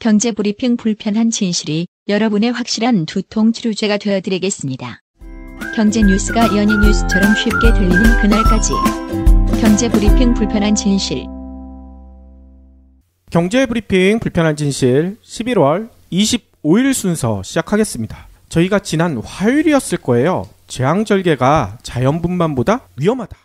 경제브리핑 불편한 진실이 여러분의 확실한 두통 치료제가 되어드리겠습니다. 경제 뉴스가 연예 뉴스처럼 쉽게 들리는 그날까지. 경제브리핑 불편한 진실. 경제브리핑 불편한 진실 11월 25일 순서 시작하겠습니다. 저희가 지난 화요일이었을 거예요. 재앙절개가 자연분만보다 위험하다.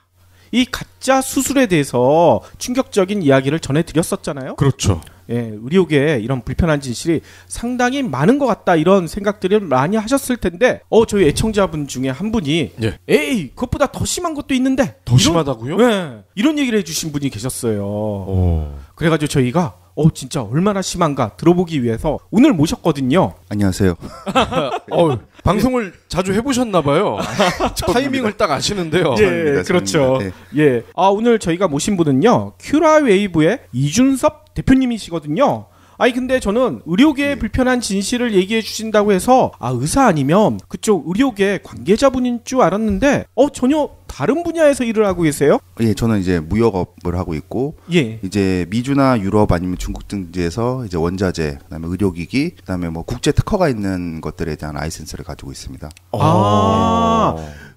이 가짜 수술에 대해서 충격적인 이야기를 전해드렸었잖아요. 그렇죠. 예, 의료계에 이런 불편한 진실이 상당히 많은 것 같다 이런 생각들을 많이 하셨을 텐데 저희 애청자분 중에 한 분이 예. 에이 그것보다 더 심한 것도 있는데 더 심하다고요? 네, 이런 얘기를 해주신 분이 계셨어요. 그래가지고 저희가 진짜 얼마나 심한가 들어보기 위해서 오늘 모셨거든요. 안녕하세요. 방송을 자주 해보셨나봐요. 타이밍을 딱 아시는데요. 예, 그렇죠. 네. 예, 오늘 저희가 모신 분은요 큐라웨이브의 이준섭 대표님이시거든요. 아니 근데 저는 의료계의 불편한 진실을 얘기해 주신다고 해서 의사 아니면 그쪽 의료계 관계자분인 줄 알았는데 전혀 다른 분야에서 일을 하고 계세요? 예, 저는 이제 무역업을 하고 있고, 예, 이제 미주나 유럽 아니면 중국 등지에서 이제 원자재, 그다음에 의료기기, 그다음에 뭐 국제 특허가 있는 것들에 대한 라이센스를 가지고 있습니다.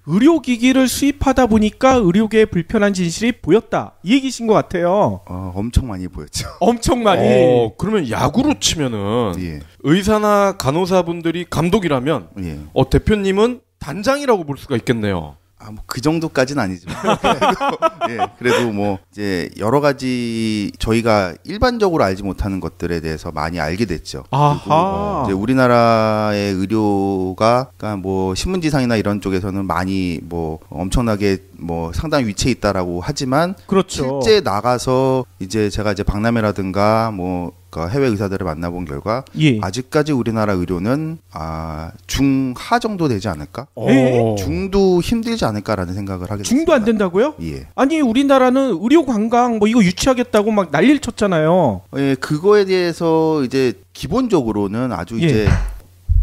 의료기기를 수입하다 보니까 의료계의 불편한 진실이 보였다 이 얘기신 것 같아요. 엄청 많이 보였죠. 엄청 많이. 그러면 야구로 치면은 예. 의사나 간호사분들이 감독이라면 예. 대표님은 단장이라고 볼 수가 있겠네요. 뭐 그 정도까지는 아니지만 그래도 뭐 이제 여러 가지 저희가 일반적으로 알지 못하는 것들에 대해서 많이 알게 됐죠. 아하. 그리고 이제 우리나라의 의료가 그러니까 뭐 신문지상이나 이런 쪽에서는 많이 뭐 엄청나게 뭐 상당히 위치해 있다라고 하지만 그렇죠. 실제 나가서 이제 제가 이제 박람회라든가 뭐 해외 의사들을 만나본 결과 예. 아직까지 우리나라 의료는 중하 정도 되지 않을까? 중도 힘들지 않을까라는 생각을 하게 됐습니다. 중도 안 된다고요? 예. 아니 우리나라는 의료 관광 뭐 이거 유치하겠다고 막 난리를 쳤잖아요. 예, 그거에 대해서 이제 기본적으로는 아주 예. 이제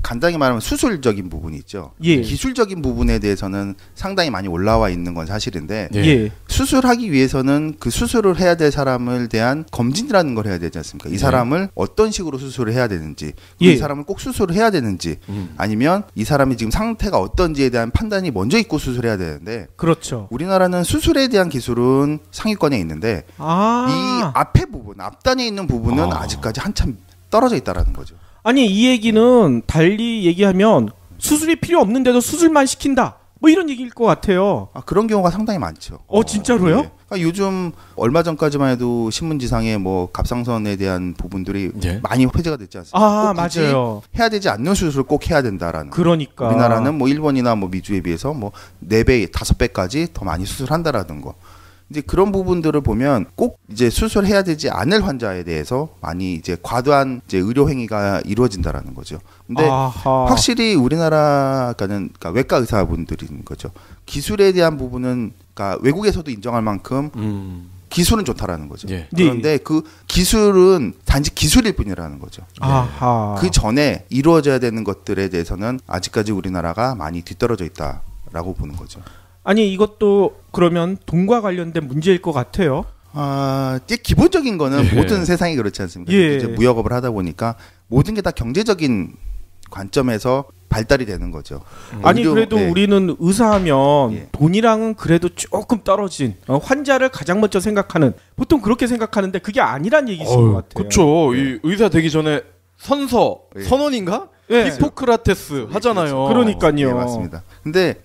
간단히 말하면 수술적인 부분이 있죠. 예. 기술적인 부분에 대해서는 상당히 많이 올라와 있는 건 사실인데 예. 수술하기 위해서는 그 수술을 해야 될 사람을 대한 검진이라는 걸 해야 되지 않습니까? 이 사람을 어떤 식으로 수술을 해야 되는지, 이 사람을 꼭 수술을 해야 되는지, 아니면 이 사람이 지금 상태가 어떤지에 대한 판단이 먼저 있고 수술해야 되는데, 그렇죠. 우리나라는 수술에 대한 기술은 상위권에 있는데 이 앞에 부분, 앞단에 있는 부분은 아직까지 한참 떨어져 있다라는 거죠. 아니 이 얘기는 달리 얘기하면 수술이 필요 없는데도 수술만 시킨다 뭐 이런 얘기일 것 같아요. 그런 경우가 상당히 많죠. 진짜로요? 네. 그러니까 요즘 얼마 전까지만 해도 신문지상에 뭐 갑상선에 대한 부분들이 많이 회자가 됐지 않습니까? 맞아요. 해야 되지 않는 수술을 꼭 해야 된다라는. 그러니까 우리나라는 뭐 일본이나 뭐 미주에 비해서 뭐 4배, 5배까지 더 많이 수술한다라는 거. 이제 그런 부분들을 보면 꼭 이제 수술해야 되지 않을 환자에 대해서 많이 이제 과도한 이제 의료 행위가 이루어진다라는 거죠. 근데 확실히 우리나라가는 그러니까 외과 의사분들인 거죠. 기술에 대한 부분은 그러니까 외국에서도 인정할 만큼 기술은 좋다라는 거죠. 그런데 그 기술은 단지 기술일 뿐이라는 거죠. 그 전에 이루어져야 되는 것들에 대해서는 아직까지 우리나라가 많이 뒤떨어져 있다라고 보는 거죠. 아니 이것도 그러면 돈과 관련된 문제일 것 같아요. 기본적인 거는 모든 세상이 그렇지 않습니까? 이제 무역업을 하다 보니까 모든 게 다 경제적인 관점에서 발달이 되는 거죠. 아니 그래도 우리는 의사하면 돈이랑은 그래도 조금 떨어진 환자를 가장 먼저 생각하는 보통 그렇게 생각하는데 그게 아니란 얘기신 것 같아요. 그렇죠. 이 의사 되기 전에 선원인가? 히포크라테스 하잖아요. 그러니까요. 네, 맞습니다. 근데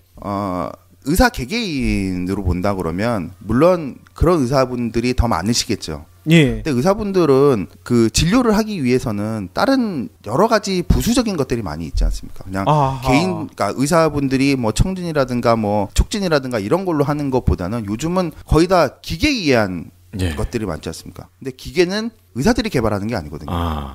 의사 개개인으로 본다 그러면 물론 그런 의사분들이 더 많으시겠죠. 근데 의사분들은 그 진료를 하기 위해서는 다른 여러 가지 부수적인 것들이 많이 있지 않습니까? 그냥 그러니까 의사분들이 뭐 청진이라든가 뭐 촉진이라든가 이런 걸로 하는 것보다는 요즘은 거의 다 기계에 의한 것들이 많지 않습니까? 근데 기계는 의사들이 개발하는 게 아니거든요.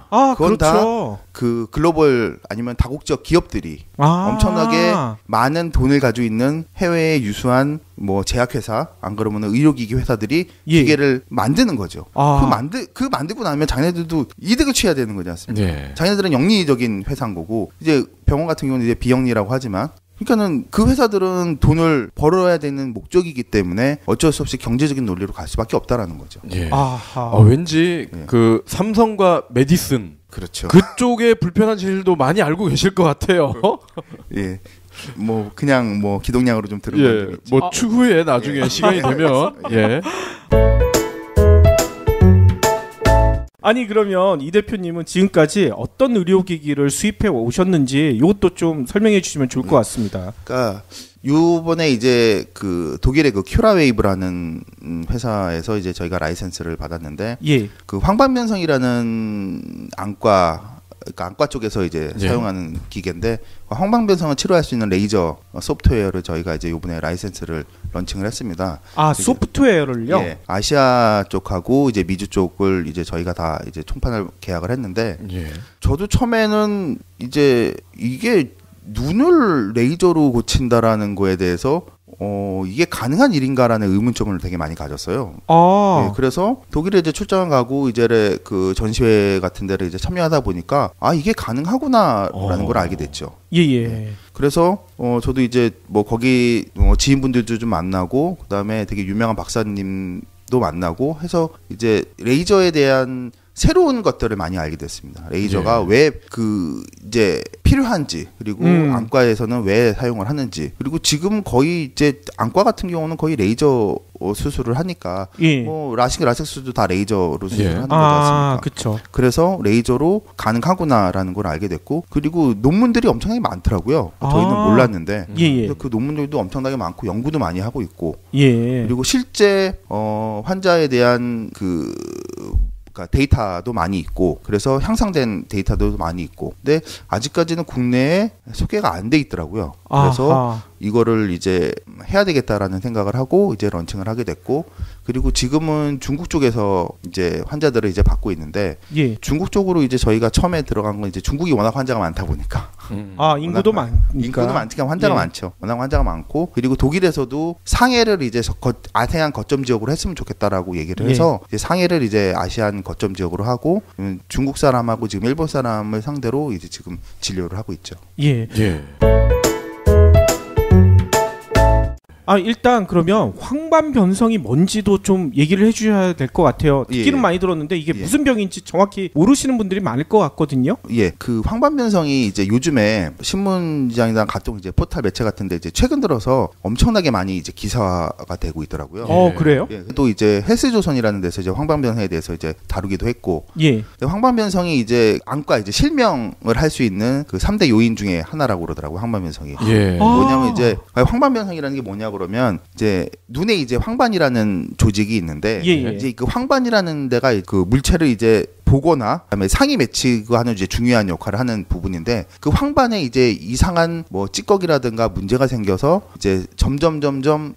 그건 그렇죠. 다 그 글로벌 아니면 다국적 기업들이 엄청나게 많은 돈을 가지고 있는 해외에 유수한 뭐 제약회사, 안 그러면 의료기기 회사들이 기계를 만드는 거죠. 그 만들고 나면 자기네들도 이득을 취해야 되는 거지 않습니까? 자기네들은 영리적인 회사인 거고 이제 병원 같은 경우는 이제 비영리라고 하지만 그러니까는 그 회사들은 돈을 벌어야 되는 목적이기 때문에 어쩔 수 없이 경제적인 논리로 갈 수밖에 없다라는 거죠. 예. 아하. 왠지 예. 그 삼성과 메디슨 그렇죠. 그쪽의 불편한 진실도 많이 알고 계실 것 같아요. 예. 뭐 그냥 뭐 기동량으로 좀 들은 예. 건 있지. 뭐 추후에 나중에 시간이 되면 예. 아니 그러면 이 대표님은 지금까지 어떤 의료기기를 수입해 오셨는지 이것도 좀 설명해 주시면 좋을 것 같습니다. 그러니까 요번에 이제 그 독일의 그 큐라웨이브라는 회사에서 이제 저희가 라이센스를 받았는데 예. 그 황반변성이라는 안과 그러니까 안과 쪽에서 이제 예. 사용하는 기계인데 황반변성을 치료할 수 있는 레이저 소프트웨어를 저희가 이제 요번에 라이센스를 런칭을 했습니다. 아 소프트웨어를요? 예, 아시아 쪽하고 이제 미주 쪽을 이제 저희가 다 이제 총판을 계약을 했는데 예. 저도 처음에는 이제 이게 눈을 레이저로 고친다라는 거에 대해서 이게 가능한 일인가라는 의문점을 되게 많이 가졌어요. 아. 예, 그래서 독일에 이제 출장을 가고 이제 그 전시회 같은 데를 이제 참여하다 보니까 이게 가능하구나라는 걸 알게 됐죠. 예예. 그래서 저도 이제 뭐 거기 지인분들도 좀 만나고 그다음에 되게 유명한 박사님도 만나고 해서 이제 레이저에 대한 새로운 것들을 많이 알게 됐습니다. 레이저가 왜 그 이제 필요한지 그리고 안과에서는 왜 사용을 하는지 그리고 지금 거의 이제 안과 같은 경우는 거의 레이저 수술을 하니까 예. 뭐 라식수도 다 레이저로 수술을 하는 거지 아, 않습니까? 그렇죠. 그래서 레이저로 가능하구나라는 걸 알게 됐고 그리고 논문들이 엄청나게 많더라고요. 저희는 몰랐는데 예예. 그래서 그 논문들도 엄청나게 많고 연구도 많이 하고 있고 예. 그리고 실제 환자에 대한 그러니까 데이터도 많이 있고 그래서 향상된 데이터도 많이 있고 근데 아직까지는 국내에 소개가 안 돼 있더라고요. 그래서 아하. 이거를 이제 해야 되겠다라는 생각을 하고 이제 런칭을 하게 됐고 그리고 지금은 중국 쪽에서 이제 환자들을 이제 받고 있는데 예. 중국 쪽으로 이제 저희가 처음에 들어간 건 이제 중국이 워낙 환자가 많다 보니까 아 인구도 많으니까. 인구도 많으니까 환자가 예. 많죠. 워낙 환자가 많고 그리고 독일에서도 상해를 이제 아세안 거점 지역으로 했으면 좋겠다라고 얘기를 해서 이제 상해를 이제 아시안 거점 지역으로 하고 중국 사람하고 지금 일본 사람을 상대로 이제 지금 진료를 하고 있죠. 예. 예. 아 일단 그러면 황반변성이 뭔지도 좀 얘기를 해주셔야 될 것 같아요. 듣기는 예. 많이 들었는데 이게 예. 무슨 병인지 정확히 모르시는 분들이 많을 것 같거든요. 예, 그 황반변성이 이제 요즘에 신문지장이나 각종 이제 포털 매체 같은데 이제 최근 들어서 엄청나게 많이 이제 기사화가 되고 있더라고요. 그래요? 예, 또 이제 헬스조선이라는 데서 이제 황반변성에 대해서 이제 다루기도 했고, 예. 황반변성이 이제 안과 이제 실명을 할 수 있는 그 3대 요인 중에 하나라고 그러더라고요. 황반변성이. 예. 뭐냐면 이제 황반변성이라는 게 뭐냐고 그러면 이제 눈에 이제 황반이라는 조직이 있는데 예, 예. 이제 그 황반이라는 데가 그 물체를 이제 보거나 그다음에 상이 매치하는 이제 중요한 역할을 하는 부분인데 그 황반에 이제 이상한 뭐 찌꺼기라든가 문제가 생겨서 이제 점점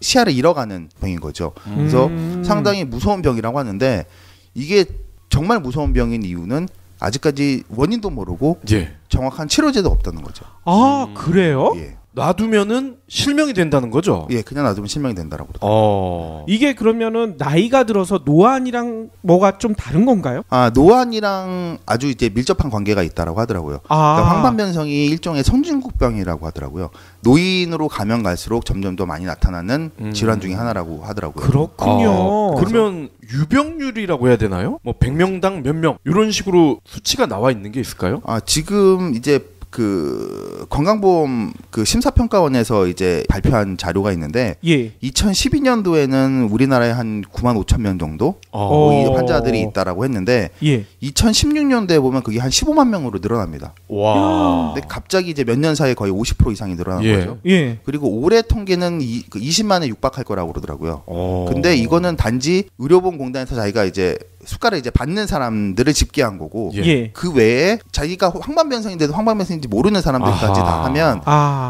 시야를 잃어가는 병인 거죠. 그래서 상당히 무서운 병이라고 하는데 이게 정말 무서운 병인 이유는 아직까지 원인도 모르고 예. 정확한 치료제도 없다는 거죠. 아 그래요? 예. 놔두면은 실명이 된다는 거죠. 예, 그냥 놔두면 실명이 된다라고 그러더라고요. 이게 그러면은 나이가 들어서 노안이랑 뭐가 좀 다른 건가요? 노안이랑 아주 이제 밀접한 관계가 있다라고 하더라고요. 그러니까 황반변성이 일종의 선진국병이라고 하더라고요. 노인으로 가면 갈수록 점점 더 많이 나타나는 질환 중에 하나라고 하더라고요. 그렇군요. 그러면 유병률이라고 해야 되나요? 뭐 100명당 몇 명 이런 식으로 수치가 나와 있는 게 있을까요? 지금 이제 그 건강보험 그 심사평가원에서 이제 발표한 자료가 있는데 예. 2012년도에는 우리나라에 한 9만 5천 명 정도 이 환자들이 있다라고 했는데 예. 2016년도에 보면 그게 한 15만 명으로 늘어납니다. 와. 근데 갑자기 이제 몇 년 사이에 거의 50% 이상이 늘어난 예. 거죠. 예. 그리고 올해 통계는 20만에 육박할 거라고 그러더라고요. 근데 이거는 단지 의료보험공단에서 자기가 이제 수가를 이제 받는 사람들을 집계한 거고 예. 그 외에 자기가 황반변성인데도 황반변성인지 모르는 사람들까지 다 하면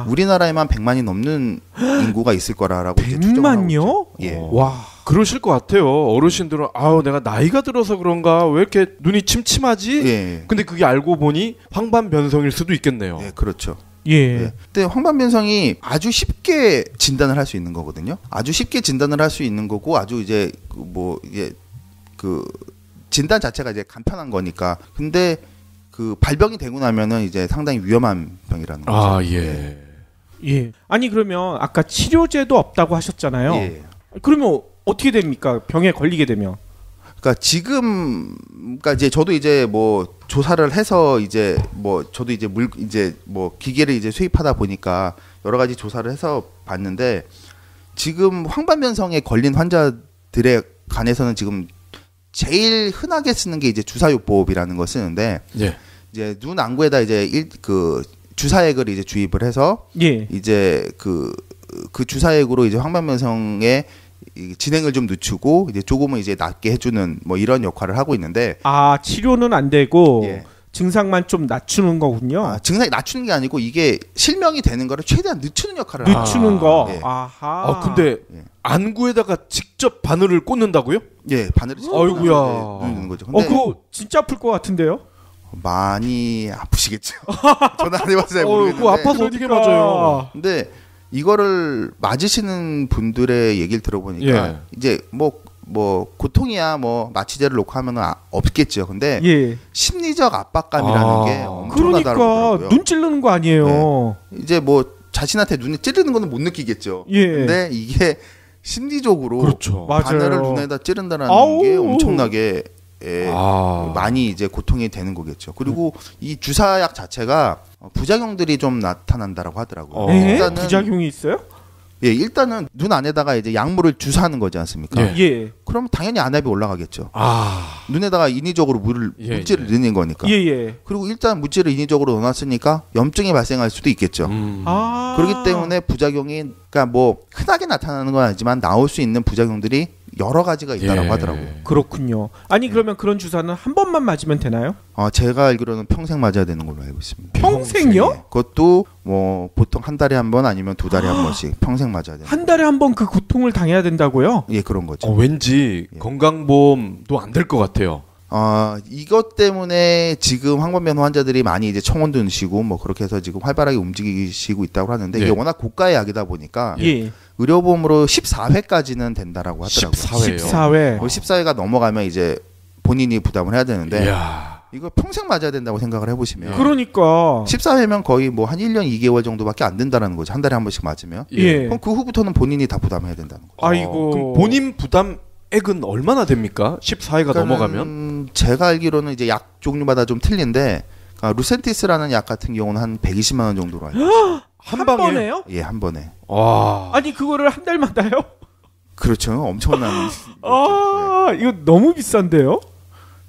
우리나라에만 100만이 넘는 인구가 있을 거라고 이제 추정을 하고 100만요? 있죠. 예. 와. 그러실 것 같아요. 어르신들은 내가 나이가 들어서 그런가 왜 이렇게 눈이 침침하지? 예. 근데 그게 알고 보니 황반변성일 수도 있겠네요. 예, 그렇죠. 예. 예. 근데 황반변성이 아주 쉽게 진단을 할 수 있는 거거든요. 아주 쉽게 진단을 할 수 있는 거고 아주 이제 뭐 이게 그 진단 자체가 이제 간편한 거니까. 근데 그 발병이 되고 나면은 이제 상당히 위험한 병이라는 거죠. 예. 예. 아니 그러면 아까 치료제도 없다고 하셨잖아요. 예. 그러면 어떻게 됩니까? 병에 걸리게 되면. 그러니까 지금 그러니까 이제 저도 이제 뭐 조사를 해서 이제 뭐 저도 이제 이제 뭐 기계를 이제 수입하다 보니까 여러 가지 조사를 해서 봤는데 지금 황반변성에 걸린 환자들에 관해서는 지금 제일 흔하게 쓰는 게 이제 주사요법이라는 걸 쓰는데 예. 이제 눈 안구에다 이제 그 주사액을 이제 주입을 해서 예. 이제 그 주사액으로 이제 황반변성의 이 진행을 좀 늦추고 이제 조금은 이제 낫게 해주는 뭐 이런 역할을 하고 있는데 아 치료는 안 되고 예. 증상만 좀 낮추는 거군요. 증상이 낮추는 게 아니고 이게 실명이 되는 거를 최대한 늦추는 역할을 하는 늦추는 거. 예. 아하. 근데 예. 안구에다가 직접 바늘을 꽂는다고요? 예 바늘을 아이고야. 누르는 거죠. 근데 그거 진짜 아플 것 같은데요? 많이 아프시겠죠. 저는 안 해봐서 잘 그거 모르겠는데. 아파서 어떻게 맞아요? 근데 이거를 맞으시는 분들의 얘기를 들어보니까 예. 이제 뭐 고통이야 뭐 마취제를 놓고 하면은 없겠죠. 근데 예. 심리적 압박감이라는 게 엄청나다고 그러니까 그러더라고요. 눈 찌르는 거 아니에요. 이제 뭐 자신한테 눈에 찌르는 거는 못 느끼겠죠. 예. 근데 이게 심리적으로 그렇죠. 맞아요. 바늘을 눈에다 찌른다는 아우. 게 엄청나게 아. 많이 이제 고통이 되는 거겠죠. 그리고 이 주사약 자체가 부작용들이 좀 나타난다라고 하더라고요. 예? 부작용이 있어요? 예, 일단은 눈 안에다가 이제 약물을 주사하는 거지 않습니까? 예. 예. 그럼 당연히 안압이 올라가겠죠. 아. 눈에다가 인위적으로 예, 물질을 넣는 거니까. 예. 그리고 일단 물질을 인위적으로 넣어놨으니까 염증이 발생할 수도 있겠죠. 아. 그렇기 때문에 부작용이 그러니까 뭐 흔하게 나타나는 건 아니지만 나올 수 있는 부작용들이 여러 가지가 있다라고 예. 하더라고요. 그렇군요. 아니 그러면 그런 주사는 한 번만 맞으면 되나요? 제가 알기로는 평생 맞아야 되는 걸로 알고 있습니다. 평생요? 네. 그것도 뭐 보통 한 달에 한 번 아니면 두 달에 한 번씩 평생 맞아야 돼요. 한 달에 한 번 그 고통을 당해야 된다고요? 예, 그런 거죠. 왠지 예. 건강보험도 안 될 것 같아요. 이것 때문에 지금 황반변 환자들이 많이 이제 청원도 넣으시고 뭐 그렇게 해서 지금 활발하게 움직이시고 있다고 하는데 이게 예. 워낙 고가의 약이다 보니까 예. 의료보험으로 14회까지는 된다라고 하더라고요. 14회요. 14회. 14회가 넘어가면 이제 본인이 부담을 해야 되는데 이야. 이거 평생 맞아야 된다고 생각을 해보시면 그러니까 14회면 거의 뭐 한 1년 2개월 정도밖에 안 된다는 거죠. 한 달에 한 번씩 맞으면. 예. 그럼 그 후부터는 본인이 다 부담해야 된다는 거죠. 아이고. 그럼 본인 부담액은 얼마나 됩니까? 14회가 넘어가면? 제가 알기로는 이제 약 종류마다 좀 틀린데 루센티스라는 약 같은 경우는 한 120만 원 정도로 알고 있어요. 한 방에? 번에요? 예, 한 번에. 와. 아니 그거를 한 달마다요? 그렇죠. 엄청난 아 이거 너무 비싼데요?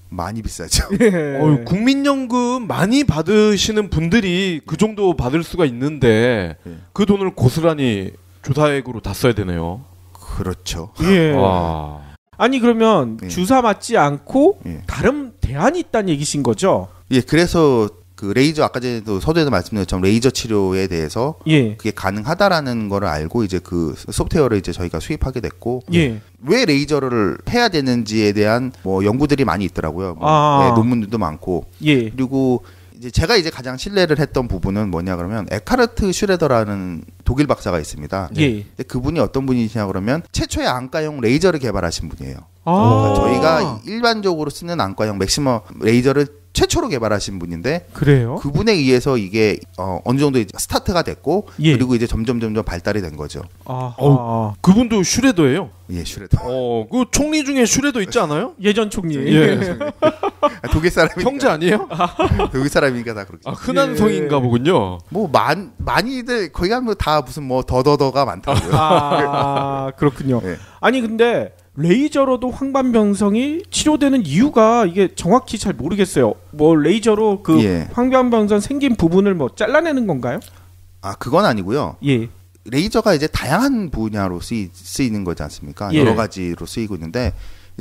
많이 비싸죠. 예. 국민연금 많이 받으시는 분들이 그 정도 받을 수가 있는데 예. 그 돈을 고스란히 조사액으로 다 써야 되네요. 그렇죠. 예. 와. 아니 그러면 예. 주사 맞지 않고 예. 다른 대안이 있다는 얘기신 거죠? 예, 그래서 그 레이저 아까 전에도 서두에도 말씀드렸지만 레이저 치료에 대해서 예. 그게 가능하다라는 거를 알고 이제 그 소프트웨어를 이제 저희가 수입하게 됐고 예. 왜 레이저를 해야 되는지에 대한 뭐 연구들이 많이 있더라고요. 뭐 네, 논문들도 많고 예. 그리고 이제 제가 이제 가장 신뢰를 했던 부분은 뭐냐 그러면 에카르트 슈레더라는 독일 박사가 있습니다. 예. 근데 그분이 어떤 분이시냐 그러면 최초의 안과용 레이저를 개발하신 분이에요. 아. 저희가 일반적으로 쓰는 안과용 맥시머 레이저를 최초로 개발하신 분인데 그래요? 그분에 의해서 이게 어느 정도 이제 스타트가 됐고 예. 그리고 이제 점점 발달이 된 거죠. 아. 그분도 슈레더예요. 예, 슈레더. 그 총리 중에 슈레더 있지 않아요? 예전 총리. 예. 독일 사람이 형제 아니에요? 독일 사람이니까 다 그렇게. 흔한 예. 성인가 보군요. 뭐 많이들 거기 가면 다 무슨 뭐 더더더가 많다고요. 아 그렇군요. 예. 아니 근데 레이저로도 황반변성이 치료되는 이유가 이게 정확히 잘 모르겠어요. 뭐 레이저로 그 예. 황반변성 생긴 부분을 뭐 잘라내는 건가요? 그건 아니고요. 예. 레이저가 이제 다양한 분야로 쓰이는 거지 않습니까? 예. 여러 가지로 쓰이고 있는데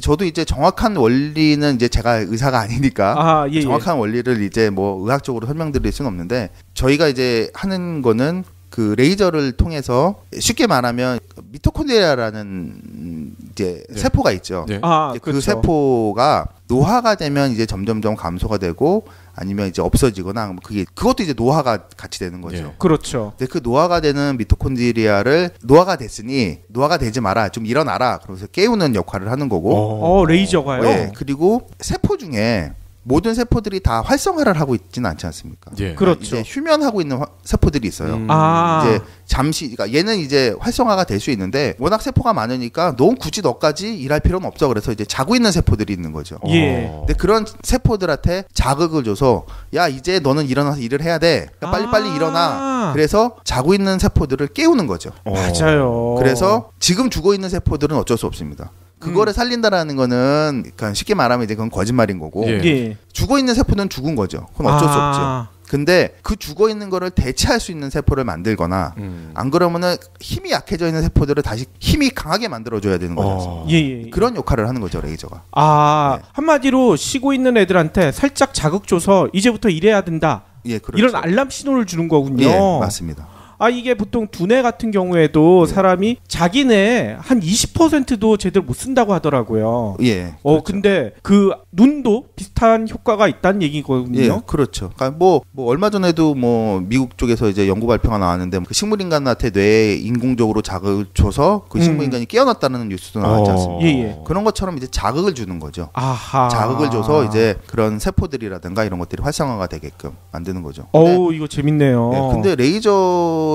저도 이제 정확한 원리는 이제 제가 의사가 아니니까 예. 정확한 원리를 이제 뭐 의학적으로 설명드릴 수는 없는데 저희가 이제 하는 거는 그 레이저를 통해서 쉽게 말하면 미토콘드리아라는 이제 네. 세포가 있죠. 네. 이제 그 그렇죠. 세포가 노화가 되면 이제 점점점 감소가 되고 아니면 이제 없어지거나 그것도 이제 노화가 같이 되는 거죠. 네. 그렇죠. 근데 그 노화가 되는 미토콘드리아를 노화가 됐으니 노화가 되지 마라 좀 일어나라 그러면서 깨우는 역할을 하는 거고 레이저가요? 네, 그리고 세포 중에 모든 세포들이 다 활성화를 하고 있지는 않지 않습니까? 예. 그렇죠. 이제 휴면하고 있는 세포들이 있어요. 아. 이제 잠시 그러니까 얘는 이제 활성화가 될 수 있는데 워낙 세포가 많으니까 너무 굳이 너까지 일할 필요는 없어. 그래서 이제 자고 있는 세포들이 있는 거죠. 예. 근데 그런 세포들한테 자극을 줘서 야 이제 너는 일어나서 일을 해야 돼. 그러니까 빨리빨리 일어나. 그래서 자고 있는 세포들을 깨우는 거죠. 맞아요. 그래서 지금 죽어 있는 세포들은 어쩔 수 없습니다. 그거를 살린다라는 거는 그러니까 쉽게 말하면 이제 그건 거짓말인 거고 예. 예. 죽어 있는 세포는 죽은 거죠. 그건 어쩔 수 없죠. 근데 그 죽어 있는 거를 대체할 수 있는 세포를 만들거나 안 그러면은 힘이 약해져 있는 세포들을 다시 힘이 강하게 만들어줘야 되는 거죠. 예. 그런 역할을 하는 거죠 레이저가. 아, 한마디로 쉬고 있는 애들한테 살짝 자극 줘서 이제부터 일해야 된다. 예, 그렇죠. 이런 알람 신호를 주는 거군요. 예, 맞습니다. 아, 이게 보통 두뇌 같은 경우에도 사람이 자기네 한 20%도 제대로 못 쓴다고 하더라고요. 예. 그렇죠. 근데 그 눈도 비슷한 효과가 있다는 얘기거든요. 예, 그렇죠. 그러니까 뭐 얼마 전에도 뭐 미국 쪽에서 이제 연구 발표가 나왔는데 그 식물인간한테 뇌에 인공적으로 자극을 줘서 그 식물인간이 깨어났다는 뉴스도 나왔지 않습니까? 예. 그런 것처럼 이제 자극을 주는 거죠. 아하. 자극을 줘서 이제 그런 세포들이라든가 이런 것들이 활성화가 되게끔 만드는 거죠. 어우, 이거 재밌네요. 네, 근데 레이저를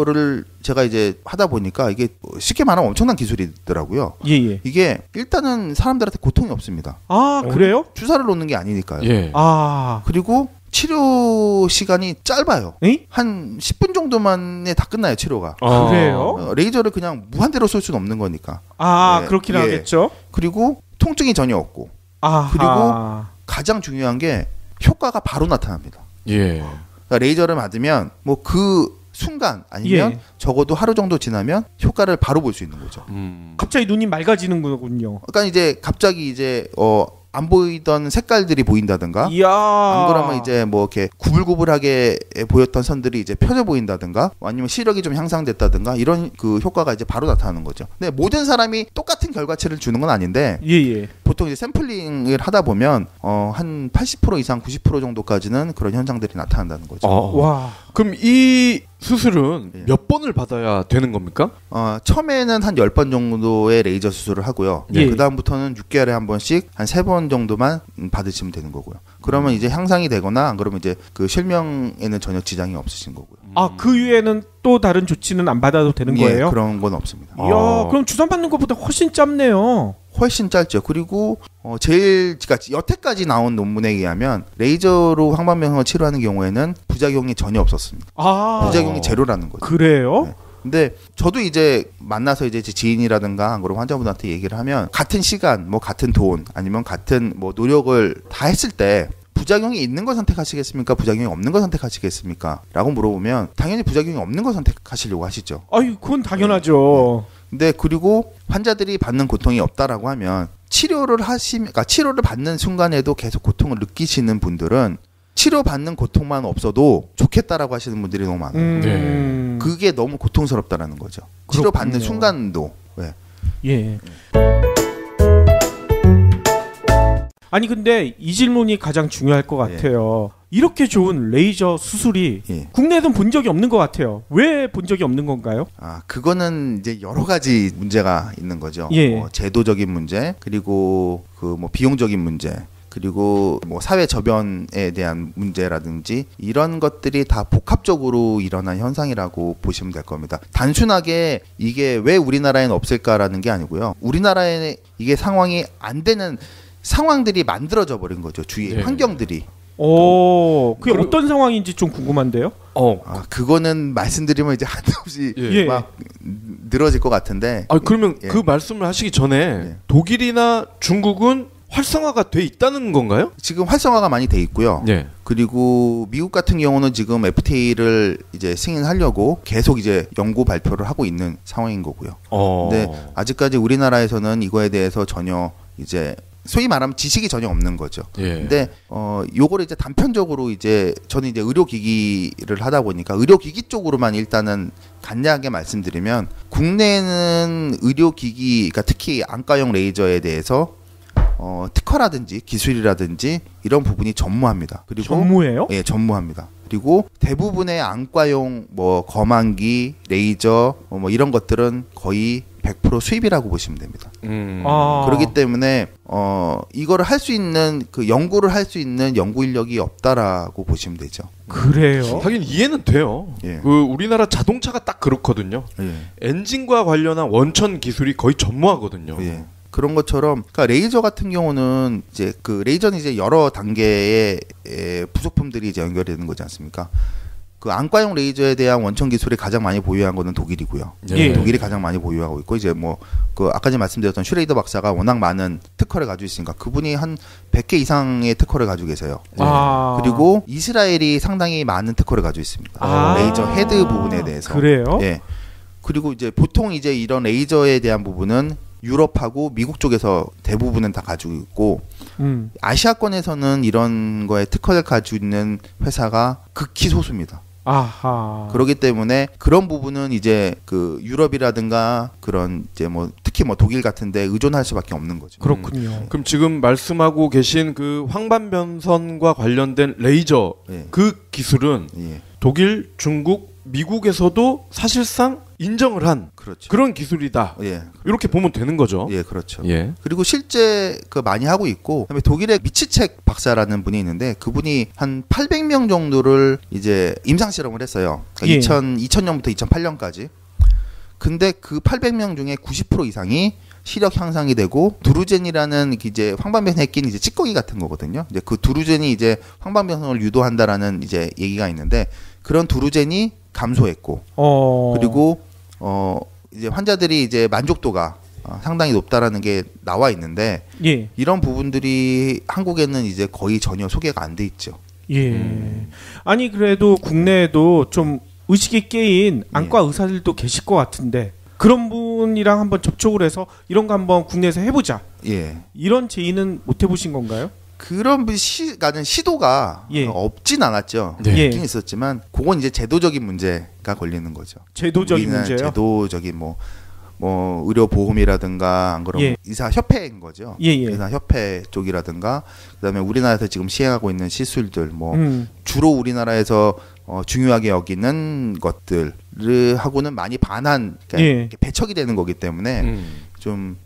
제가 이제 하다 보니까 이게 쉽게 말하면 엄청난 기술이더라고요. 예. 이게 일단은 사람들한테 고통이 없습니다. 아, 그래요? 주사를 놓는 게 아니니까요. 예. 아. 그리고 치료 시간이 짧아요. 에이? 한 10분 정도만에 다 끝나요, 치료가. 그래요? 레이저를 그냥 무한대로 쏠 수는 없는 거니까. 아, 예, 그렇긴 예. 하겠죠. 그리고 통증이 전혀 없고. 아, 그리고 가장 중요한 게 효과가 바로 나타납니다. 예. 그러니까 레이저를 맞으면 뭐 그 순간 아니면 예. 적어도 하루 정도 지나면 효과를 바로 볼 수 있는 거죠. 갑자기 눈이 맑아지는 거군요. 그러니까 이제 갑자기 이제 안 보이던 색깔들이 보인다든가 이야. 안 그러면 이제 뭐 이렇게 구불구불하게 보였던 선들이 이제 펴져 보인다든가 아니면 시력이 좀 향상됐다든가 이런 그 효과가 이제 바로 나타나는 거죠. 근데 모든 사람이 똑같은 결과치를 주는 건 아닌데 예. 보통 이제 샘플링을 하다 보면 한 80% 이상 90% 정도까지는 그런 현상들이 나타난다는 거죠. 와. 그럼 이 수술은 예. 몇 번을 받아야 되는 겁니까? 처음에는 한 10번 정도의 레이저 수술을 하고요. 예. 그다음부터는 6개월에 한 번씩 한 3번 정도만 받으시면 되는 거고요. 그러면 이제 향상이 되거나 안 그러면 이제 그 실명에는 전혀 지장이 없으신 거고요. 아, 그 이후에는 또 다른 조치는 안 받아도 되는 거예요? 그런 건 없습니다. 이야, 그럼 주사 맞는 것보다 훨씬 짧네요. 훨씬 짧죠. 그리고 그러니까 여태까지 나온 논문에 의하면 레이저로 황반변성을 치료하는 경우에는 부작용이 전혀 없었습니다. 아, 부작용이 제로라는 거죠. 그래요? 네. 근데 저도 이제 만나서 이제 제 지인이라든가 그런 환자분한테 얘기를 하면 같은 시간, 뭐 같은 돈, 아니면 같은 뭐 노력을 다 했을 때 부작용이 있는 걸 선택하시겠습니까? 부작용이 없는 걸 선택하시겠습니까? 라고 물어보면 당연히 부작용이 없는 걸 선택하시려고 하시죠. 아유, 그건 당연하죠. 근데 그리고 환자들이 받는 고통이 없다라고 하면 그러니까 치료를 받는 순간에도 계속 고통을 느끼시는 분들은 치료받는 고통만 없어도 좋겠다라고 하시는 분들이 너무 많아요. 그게 너무 고통스럽다라는 거죠. 치료받는 순간도. 네. 예. 아니 근데 이 질문이 가장 중요할 것 같아요. 이렇게 좋은 레이저 수술이 국내에선 본 적이 없는 것 같아요. 왜 본 적이 없는 건가요? 그거는 이제 여러 가지 문제가 있는 거죠. 예. 제도적인 문제, 그리고 그 뭐 비용적인 문제, 그리고 뭐 사회 저변에 대한 문제라든지 이런 것들이 다 복합적으로 일어난 현상이라고 보시면 될 겁니다. 단순하게 이게 왜 우리나라에는 없을까라는 게 아니고요. 우리나라에 이게 상황이 안 되는 상황들이 만들어져 버린 거죠. 주위의 환경들이. 그게 어떤 상황인지 좀 궁금한데요? 그거는 말씀드리면 이제 한없이 막 늘어질 것 같은데. 그러면 그 말씀을 하시기 전에 독일이나 중국은 활성화가 돼 있다는 건가요? 지금 활성화가 많이 돼 있고요. 그리고 미국 같은 경우는 지금 FTA를 이제 승인하려고 계속 이제 연구 발표를 하고 있는 상황인 거고요. 근데 아직까지 우리나라에서는 이거에 대해서 전혀 이제 소위 말하면 지식이 전혀 없는 거죠. 근데 요거를 이제 단편적으로 이제 저는 이제 의료기기를 하다 보니까 의료기기 쪽으로만 일단은 간략하게 말씀드리면 국내에는 의료기기, 그러니까 특히 안과용 레이저에 대해서 특허라든지 기술이라든지 이런 부분이 전무합니다. 그리고 전무해요? 예, 전무합니다. 그리고 대부분의 안과용 뭐 거만기, 레이저 뭐 이런 것들은 거의 100% 수입이라고 보시면 됩니다. 아. 그렇기 때문에 이거를 할 수 있는 그 연구를 할 수 있는 연구 인력이 없다라고 보시면 되죠. 그래요? 하긴 이해는 돼요. 예. 그 우리나라 자동차가 딱 그렇거든요. 예. 엔진과 관련한 원천 기술이 거의 전무하거든요. 예. 그런 것처럼 그러니까 레이저 같은 경우는 이제 그 레이저는 이제 여러 단계의 부속품들이 이제 연결되는 거지 않습니까? 그 안과용 레이저에 대한 원천 기술을 가장 많이 보유한 거는 독일이고요. 예. 독일이 가장 많이 보유하고 있고 이제 뭐 그 아까 전에 말씀드렸던 슈레이더 박사가 워낙 많은 특허를 가지고 있으니까 그분이 한 100개 이상의 특허를 가지고 계세요. 아. 그리고 이스라엘이 상당히 많은 특허를 가지고 있습니다. 아. 레이저 헤드 부분에 대해서. 그래요? 예. 그리고 이제 보통 이제 이런 레이저에 대한 부분은 유럽하고 미국 쪽에서 대부분은 다 가지고 있고 아시아권에서는 이런 거에 특허를 가지고 있는 회사가 극히 소수입니다. 아하. 그렇기 때문에 그런 부분은 이제 그 유럽이라든가 그런 이제 뭐 특히 뭐 독일 같은데 의존할 수밖에 없는 거죠. 그렇군요. 그럼 지금 말씀하고 계신 그 황반변선과 관련된 레이저 예. 그 기술은 예. 독일, 중국, 미국에서도 사실상 인정을 한 그렇죠. 그런 기술이다. 예. 이렇게 보면 되는 거죠. 예, 그렇죠. 예. 그리고 실제 그 많이 하고 있고 그다음에 독일의 미츠책 박사라는 분이 있는데 그분이 한 800명 정도를 이제 임상 실험을 했어요. 그러니까 예. 2000년부터 2008년까지. 근데 그 800명 중에 90% 이상이 시력 향상이 되고 두루젠이라는 이제 황반변에 낀 이제 찌꺼기 같은 거거든요. 이제 그 두루젠이 이제 황반변성을 유도한다라는 이제 얘기가 있는데 그런 두루젠이 감소했고 그리고 이제 환자들이 이제 만족도가 상당히 높다라는 게 나와 있는데 예. 이런 부분들이 한국에는 이제 거의 전혀 소개가 안 돼 있죠. 예. 아니 그래도 국내에도 좀 의식이 깨인 안과 의사들도 계실 것 같은데 그런 분이랑 한번 접촉을 해서 이런 거 한번 국내에서 해보자. 예. 이런 제의는 못 해보신 건가요? 그런 시도가 예. 없진 않았죠. 네. 있긴 있었지만 그건 이제 제도적인 문제가 걸리는 거죠. 제도적인 우리는 문제요? 제도적인 뭐 의료 보험이라든가 안 그러면 예. 의사 협회인 거죠. 예, 예. 의사 협회 쪽이라든가 그다음에 우리나라에서 지금 시행하고 있는 시술들 뭐 주로 우리나라에서 중요하게 여기는 것들을 하고는 많이 반한 그러니까 예. 이렇게 배척이 되는 거기 때문에 좀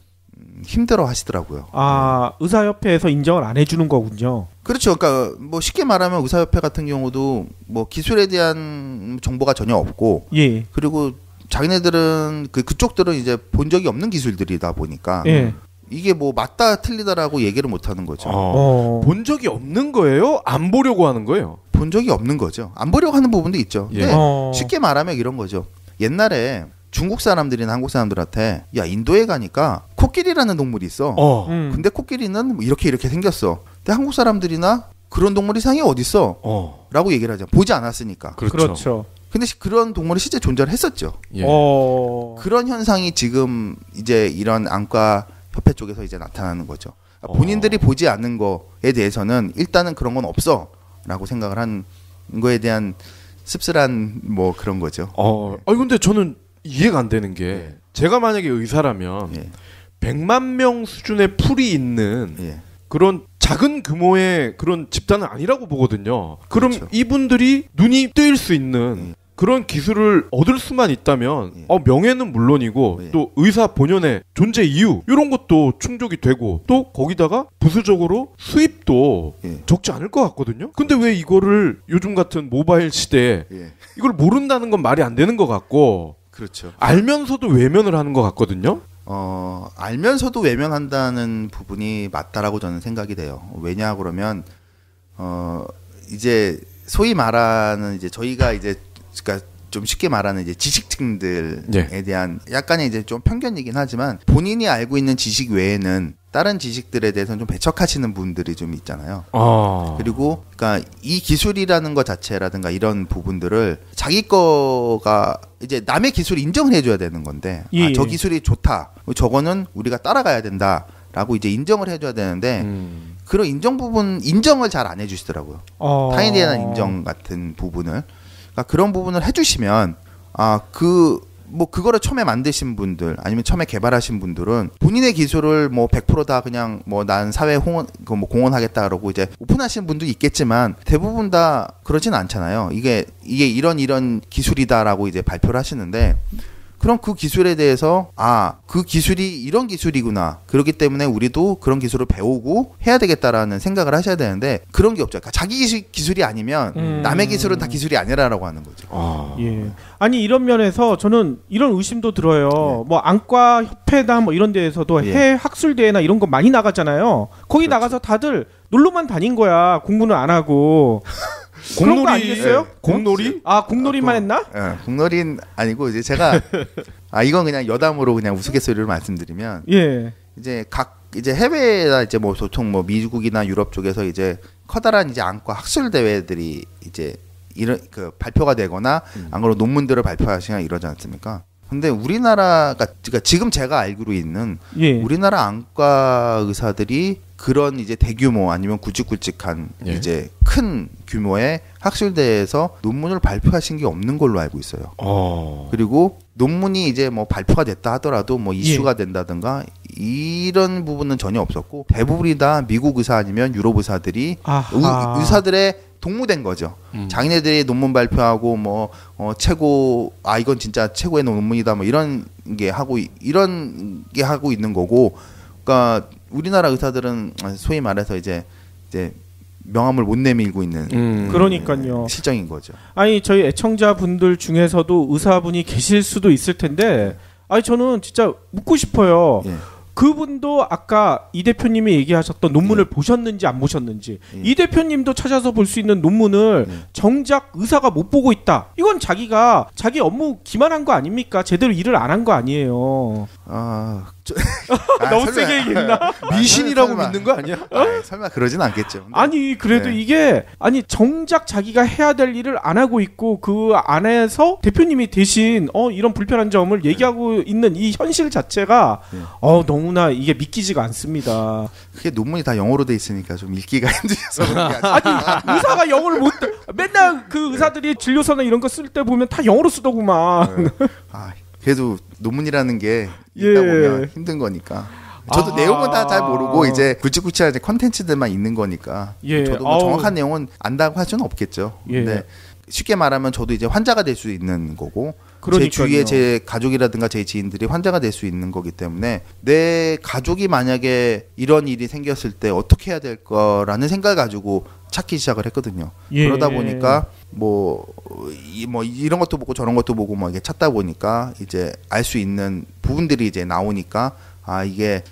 힘들어 하시더라고요. 아, 의사협회에서 인정을 안 해주는 거군요. 그렇죠. 그러니까 뭐 쉽게 말하면 의사협회 같은 경우도 뭐 기술에 대한 정보가 전혀 없고 예. 그리고 자기네들은 그쪽들은 이제 본 적이 없는 기술들이다 보니까 예. 이게 뭐 맞다 틀리다라고 얘기를 못 하는 거죠. 본 적이 없는 거예요? 안 보려고 하는 거예요? 본 적이 없는 거죠. 안 보려고 하는 부분도 있죠. 예. 근데 어. 쉽게 말하면 이런 거죠. 옛날에 중국 사람들이나 한국 사람들한테 야 인도에 가니까 코끼리라는 동물이 있어. 근데 코끼리는 뭐 이렇게 생겼어. 근데 한국 사람들이나 그런 동물이 세상에 어딨어? 라고 얘기를 하죠. 보지 않았으니까. 그렇죠. 근데 그런 동물이 실제 존재를 했었죠. 예. 그런 현상이 지금 이제 이런 안과 협회 쪽에서 이제 나타나는 거죠. 본인들이 보지 않는 거에 대해서는 일단은 그런 건 없어라고 생각을 한 거에 대한 씁쓸한 뭐 그런 거죠. 아니 근데 저는 이해가 안 되는 게 제가 만약에 의사라면 예. 100만 명 수준의 풀이 있는 예. 그런 작은 규모의 그런 집단은 아니라고 보거든요. 그럼 그렇죠. 이분들이 눈이 뜨일 수 있는 그런 기술을 얻을 수만 있다면 명예는 물론이고 또 의사 본연의 존재 이유 이런 것도 충족이 되고 또 거기다가 부수적으로 수입도 적지 않을 것 같거든요. 근데 왜 이거를 요즘 같은 모바일 시대에 이걸 모른다는 건 말이 안 되는 것 같고 그렇죠. 알면서도 외면을 하는 것 같거든요. 알면서도 외면한다는 부분이 맞다라고 저는 생각이 돼요. 왜냐 그러면 이제 소위 말하는 이제 저희가 이제 그러니까 좀 쉽게 말하는 이제 지식층들에 대한 약간의 이제 좀 편견이긴 하지만 본인이 알고 있는 지식 외에는 다른 지식들에 대해서는 좀 배척하시는 분들이 좀 있잖아요. 그리고 그러니까 이 기술이라는 것 자체라든가 이런 부분들을 자기 거가 이제 남의 기술을 인정을 해줘야 되는 건데 저 기술이 좋다. 저거는 우리가 따라가야 된다라고 이제 인정을 해줘야 되는데 그런 인정을 잘 안 해주시더라고요. 타인에 대한 인정 같은 부분을. 그러니까 그런 부분을 해주시면 그거를 처음에 만드신 분들 아니면 처음에 개발하신 분들은 본인의 기술을 뭐 100% 다 그냥 뭐 난 사회에 공헌하겠다 그러고 이제 오픈하신 분도 있겠지만 대부분 다 그러진 않잖아요. 이게 이런 기술이다라고 이제 발표를 하시는데 그럼 그 기술에 대해서 그 기술이 이런 기술이구나. 그렇기 때문에 우리도 그런 기술을 배우고 해야 되겠다라는 생각을 하셔야 되는데 그런 게 없죠. 그러니까 자기 기술이 아니면 남의 기술은 다 기술이 아니라라고 하는 거죠. 예. 아니 이런 면에서 저는 이런 의심도 들어요. 뭐 안과 협회나 뭐 이런 데에서도 해외 학술 대회나 이런 거 많이 나가잖아요. 거기 그렇죠. 나가서 다들 놀러만 다닌 거야. 공부는 안 하고. 그런 거 아니겠어요? 공놀이? 공놀이만 했나? 공놀이는 아니고 이제 제가 이건 그냥 여담으로 그냥 우스갯소리를 말씀드리면 이제 이제 해외나 이제 뭐 보통 뭐 미국이나 유럽 쪽에서 이제 커다란 이제 안과 학술 대회들이 이제 이런 그 발표가 되거나 안으로 논문들을 발표하시거나 이러지 않습니까? 근데 우리나라가 그러니까 지금 제가 알기로 있는 우리나라 안과 의사들이 그런 이제 대규모 아니면 굵직굵직한 이제 큰 규모의 학술대회에서 논문을 발표하신 게 없는 걸로 알고 있어요. 그리고 논문이 이제 뭐 발표가 됐다 하더라도 뭐 이슈가 된다든가 이런 부분은 전혀 없었고 대부분이 다 미국 의사 아니면 유럽 의사들이 의사들의 동무된 거죠. 자기네들이 논문 발표하고 뭐 최고 이건 진짜 최고의 논문이다 뭐 이런 게 하고 있는 거고, 그러니까 우리나라 의사들은 소위 말해서 이제 명함을 못 내밀고 있는 그러니까요. 실정인 거죠. 아니 저희 애청자분들 중에서도 의사분이 계실 수도 있을 텐데 저는 진짜 묻고 싶어요. 그분도 아까 이 대표님이 얘기하셨던 논문을 보셨는지 안 보셨는지, 이 대표님도 찾아서 볼 수 있는 논문을 정작 의사가 못 보고 있다. 이건 자기가 자기 업무 기만한 거 아닙니까? 제대로 일을 안 한 거 아니에요. 너무 세게 얘기했나? 미신이라고 믿는 거 아니야? 설마 그러진 않겠죠. 근데, 아니 그래도 이게 정작 자기가 해야 될 일을 안 하고 있고 그 안에서 대표님이 대신 이런 불편한 점을 얘기하고 있는 이 현실 자체가 너무나 이게 믿기지가 않습니다. 그게 논문이 다 영어로 돼 있으니까 좀 읽기가 힘드셔서 아니 의사가 영어를 못 맨날 그 의사들이 진료서나 이런 거 쓸 때 보면 다 영어로 쓰더구만. 그래도 논문이라는 게 읽다 보면 힘든 거니까. 저도 내용은 다 잘 모르고 이제 굵직굵직한 컨텐츠들만 있는 거니까. 저도 뭐 정확한 내용은 안다고 할 수는 없겠죠. 근데 쉽게 말하면 저도 이제 환자가 될 수 있는 거고, 제 주위에 제 가족이라든가 제 지인들이 환자가 될 수 있는 거기 때문에 내 가족이 만약에 이런 일이 생겼을 때 어떻게 해야 될 거라는 생각을 가지고 찾기 시작을 했거든요. 그러다 보니까 뭐 이런 것도 보고 저런 것도 보고 뭐 이게 찾다 보니까 이제 알 수 있는 부분들이 이제 나오니까 이게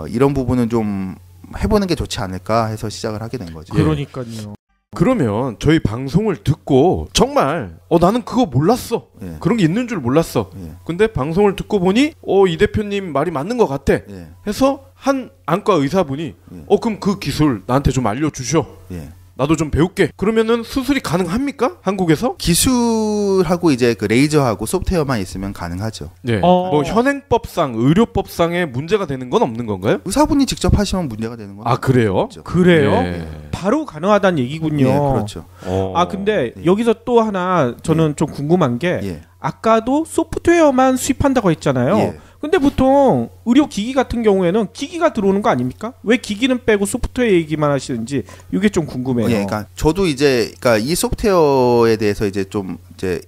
이런 부분은 좀 해보는 게 좋지 않을까 해서 시작을 하게 된 거죠. 그러니까요. 그러면 저희 방송을 듣고 정말 나는 그거 몰랐어. 그런 게 있는 줄 몰랐어. 근데 방송을 듣고 보니 이 대표님 말이 맞는 것 같아. 해서 한 안과 의사분이 그럼 그 기술 나한테 좀 알려주셔. 나도 좀 배울게. 그러면은 수술이 가능합니까? 한국에서? 기술하고 이제 그 레이저하고 소프트웨어만 있으면 가능하죠. 뭐 현행법상, 의료법상에 문제가 되는 건 없는 건가요? 의사분이 직접 하시면 문제가 되는 건 그래요? 없죠. 그래요? 바로 가능하다는 얘기군요. 그렇죠. 근데 여기서 또 하나 저는 좀 궁금한 게 아까도 소프트웨어만 수입한다고 했잖아요. 근데 보통 의료기기 같은 경우에는 기기가 들어오는 거 아닙니까? 왜 기기는 빼고 소프트웨어 얘기만 하시는지 이게 좀 궁금해요. 그러니까 저도 이제 이 소프트웨어에 대해서 이제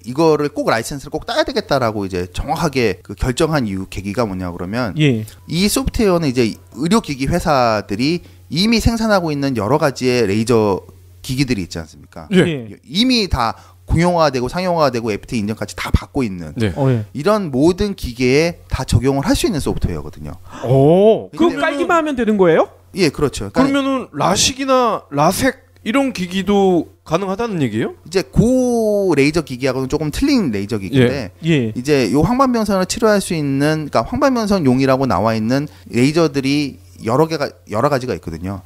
이거를 꼭 라이센스를 꼭 따야 되겠다라고 이제 정확하게 그 결정한 이유 계기가 뭐냐 그러면 이 소프트웨어는 이제 의료기기 회사들이 이미 생산하고 있는 여러 가지의 레이저 기기들이 있지 않습니까? 이미 다 공용화되고 상용화되고 FTA 인정까지 다 받고 있는 이런 모든 기계에 다 적용을 할 수 있는 소프트웨어거든요. 그럼 깔기만 하면 되는 거예요? 그렇죠. 그러면은 라식이나 라섹 이런 기기도 가능하다는 얘기예요? 이제 고 레이저 기기하고는 조금 틀린 레이저 기기인데 이제 요 황반변선을 치료할 수 있는, 그러니까 황반변선용이라고 나와 있는 레이저들이 여러 가지가 있거든요.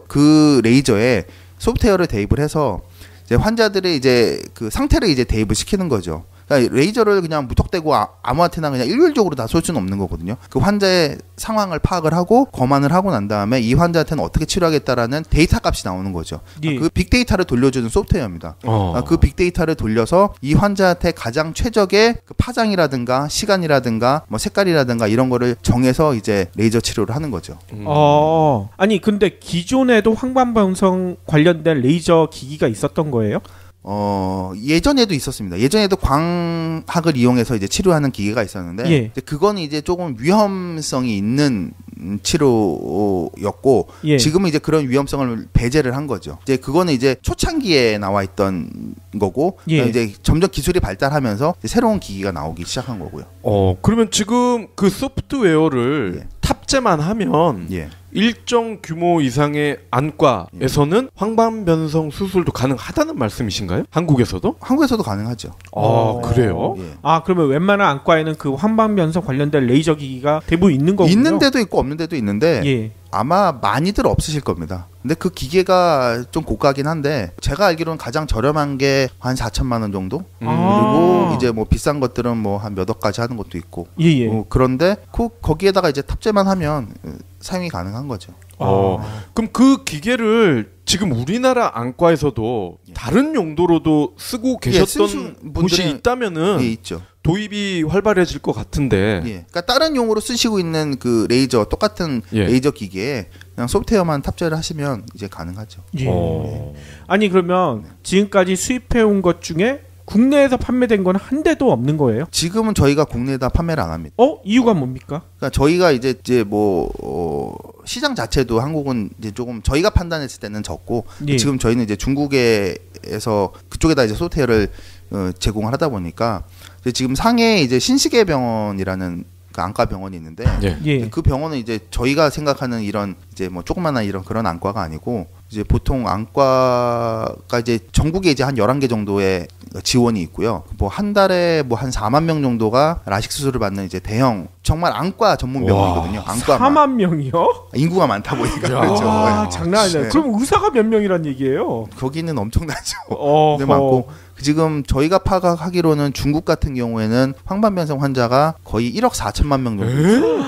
그 레이저에 소프트웨어를 대입을 해서 이제 환자들의 이제 그 상태를 이제 대입을 시키는 거죠. 그러니까 레이저를 그냥 무턱대고 아무한테나 그냥 일률적으로 다 쏠 수는 없는 거거든요. 그 환자의 상황을 파악을 하고 검안을 하고 난 다음에 이 환자한테는 어떻게 치료하겠다라는 데이터 값이 나오는 거죠. 그 빅데이터를 돌려주는 소프트웨어입니다. 그 빅데이터를 돌려서 이 환자한테 가장 최적의 그 파장이라든가 시간이라든가 뭐 색깔이라든가 이런 거를 정해서 이제 레이저 치료를 하는 거죠. 아니 근데 기존에도 황반변성 관련된 레이저 기기가 있었던 거예요? 예전에도 있었습니다. 예전에도 광학을 이용해서 이제 치료하는 기계가 있었는데 예. 이제 그거는 이제 조금 위험성이 있는 치료였고 예. 지금은 이제 그런 위험성을 배제를 한 거죠. 이제 그거는 이제 초창기에 나와 있던 거고 예. 이제 점점 기술이 발달하면서 이제 새로운 기기가 나오기 시작한 거고요. 그러면 지금 그 소프트웨어를 예. 탑재만 하면 예. 일정 규모 이상의 안과에서는 황반변성 수술도 가능하다는 말씀이신가요? 한국에서도? 한국에서도 가능하죠. 그래요? 예. 그러면 웬만한 안과에는 그 황반변성 관련된 레이저 기기가 대부분 있는 거군요. 있는 데도 있고 없는 데도 있는데 예. 아마 많이들 없으실 겁니다. 근데 그 기계가 좀 고가긴 한데 제가 알기로는 가장 저렴한 게 한 4천만 원 정도? 그리고 이제 뭐 비싼 것들은 뭐 한 몇 억까지 하는 것도 있고. 예예. 그런데 거기에다가 이제 탑재만 하면 사용이 가능한 거죠. 그럼 그 기계를 지금 우리나라 안과에서도 다른 용도로도 쓰고 계셨던 곳이 있다면은 예, 있죠. 도입이 활발해질 것 같은데. 예. 그러니까 다른 용으로 쓰시고 있는 그 레이저 똑같은 예. 레이저 기계에 그냥 소프트웨어만 탑재를 하시면 이제 가능하죠. 예. 아니 그러면 지금까지 수입해 온 것 중에 국내에서 판매된 건 한 대도 없는 거예요? 지금은 저희가 국내에다 판매를 안 합니다. 이유가 뭡니까? 그러니까 저희가 이제 시장 자체도 한국은 이제 조금 저희가 판단했을 때는 적고 예. 지금 저희는 이제 중국에서 그쪽에다 이제 소프트웨어를 제공을 하다 보니까 이제 지금 상해에 이제 신시계 병원이라는 그 안과 병원이 있는데 예. 그 병원은 이제 저희가 생각하는 이런 이제 뭐 조그마한 이런 그런 안과가 아니고 이제 보통 안과가 이제 전국에 이제 한 11개 정도의 지원이 있고요. 뭐 한 달에 뭐 한 4만 명 정도가 라식 수술을 받는 이제 대형 정말 안과 전문 병원이거든요. 안과 4만 명이요? 인구가 많다 보니까 와, 그렇죠. 장난 아니에요. 네. 그럼 의사가 몇 명이란 얘기예요? 거기는 엄청나죠. 어허. 근데 많고 지금 저희가 파악하기로는 중국 같은 경우에는 황반변성 환자가 거의 1억 4천만 명 정도 있어요.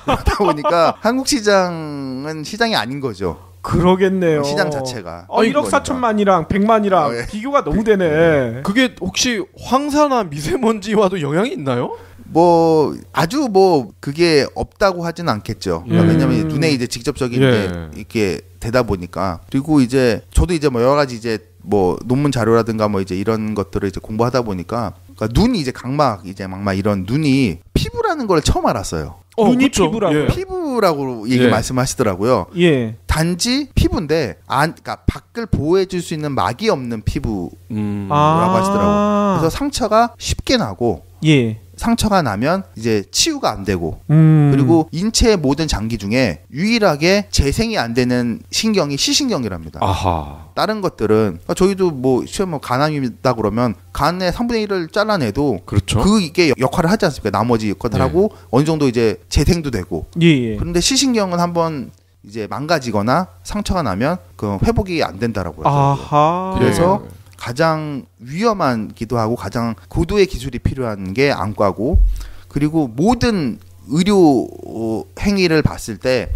그러다 보니까 한국 시장은 시장이 아닌 거죠. 그러겠네요. 시장 자체가. 1억 4천만이랑 100만이랑 예. 비교가 너무 되네. 그게 혹시 황사나 미세먼지와도 영향이 있나요? 뭐 아주 뭐 그게 없다고 하지는 않겠죠. 그러니까 왜냐면 눈에 이제 직접적인 게 이렇게 되다 보니까. 그리고 이제 저도 이제 뭐 여러 가지 이제 뭐 논문 자료라든가 뭐 이제 이런 것들을 이제 공부하다 보니까 그러니까 눈이 이제 각막 이제 막막 이런 눈이 피부라는 걸 처음 알았어요. 눈이 그쵸. 피부라고요? 예. 피부라고 얘기 예. 말씀하시더라고요. 예. 단지 피부인데 그러니까 밖을 보호해줄 수 있는 막이 없는 피부라고 하시더라고요. 그래서 상처가 쉽게 나고 예. 상처가 나면 이제 치유가 안 되고 그리고 인체의 모든 장기 중에 유일하게 재생이 안 되는 신경이 시신경이랍니다. 아하. 다른 것들은 저희도 뭐 시험 뭐 간암이다 그러면 간의 3분의 1을 잘라내도 그렇죠. 그게 역할을 하지 않습니까? 나머지 것들하고 어느 정도 이제 재생도 되고. 예. 그런데 시신경은 한번 이제 망가지거나 상처가 나면 그 회복이 안 된다라고 하더라고요. 아하. 그래서 가장 위험하기도 하고 가장 고도의 기술이 필요한 게 안과고 그리고 모든 의료 행위를 봤을 때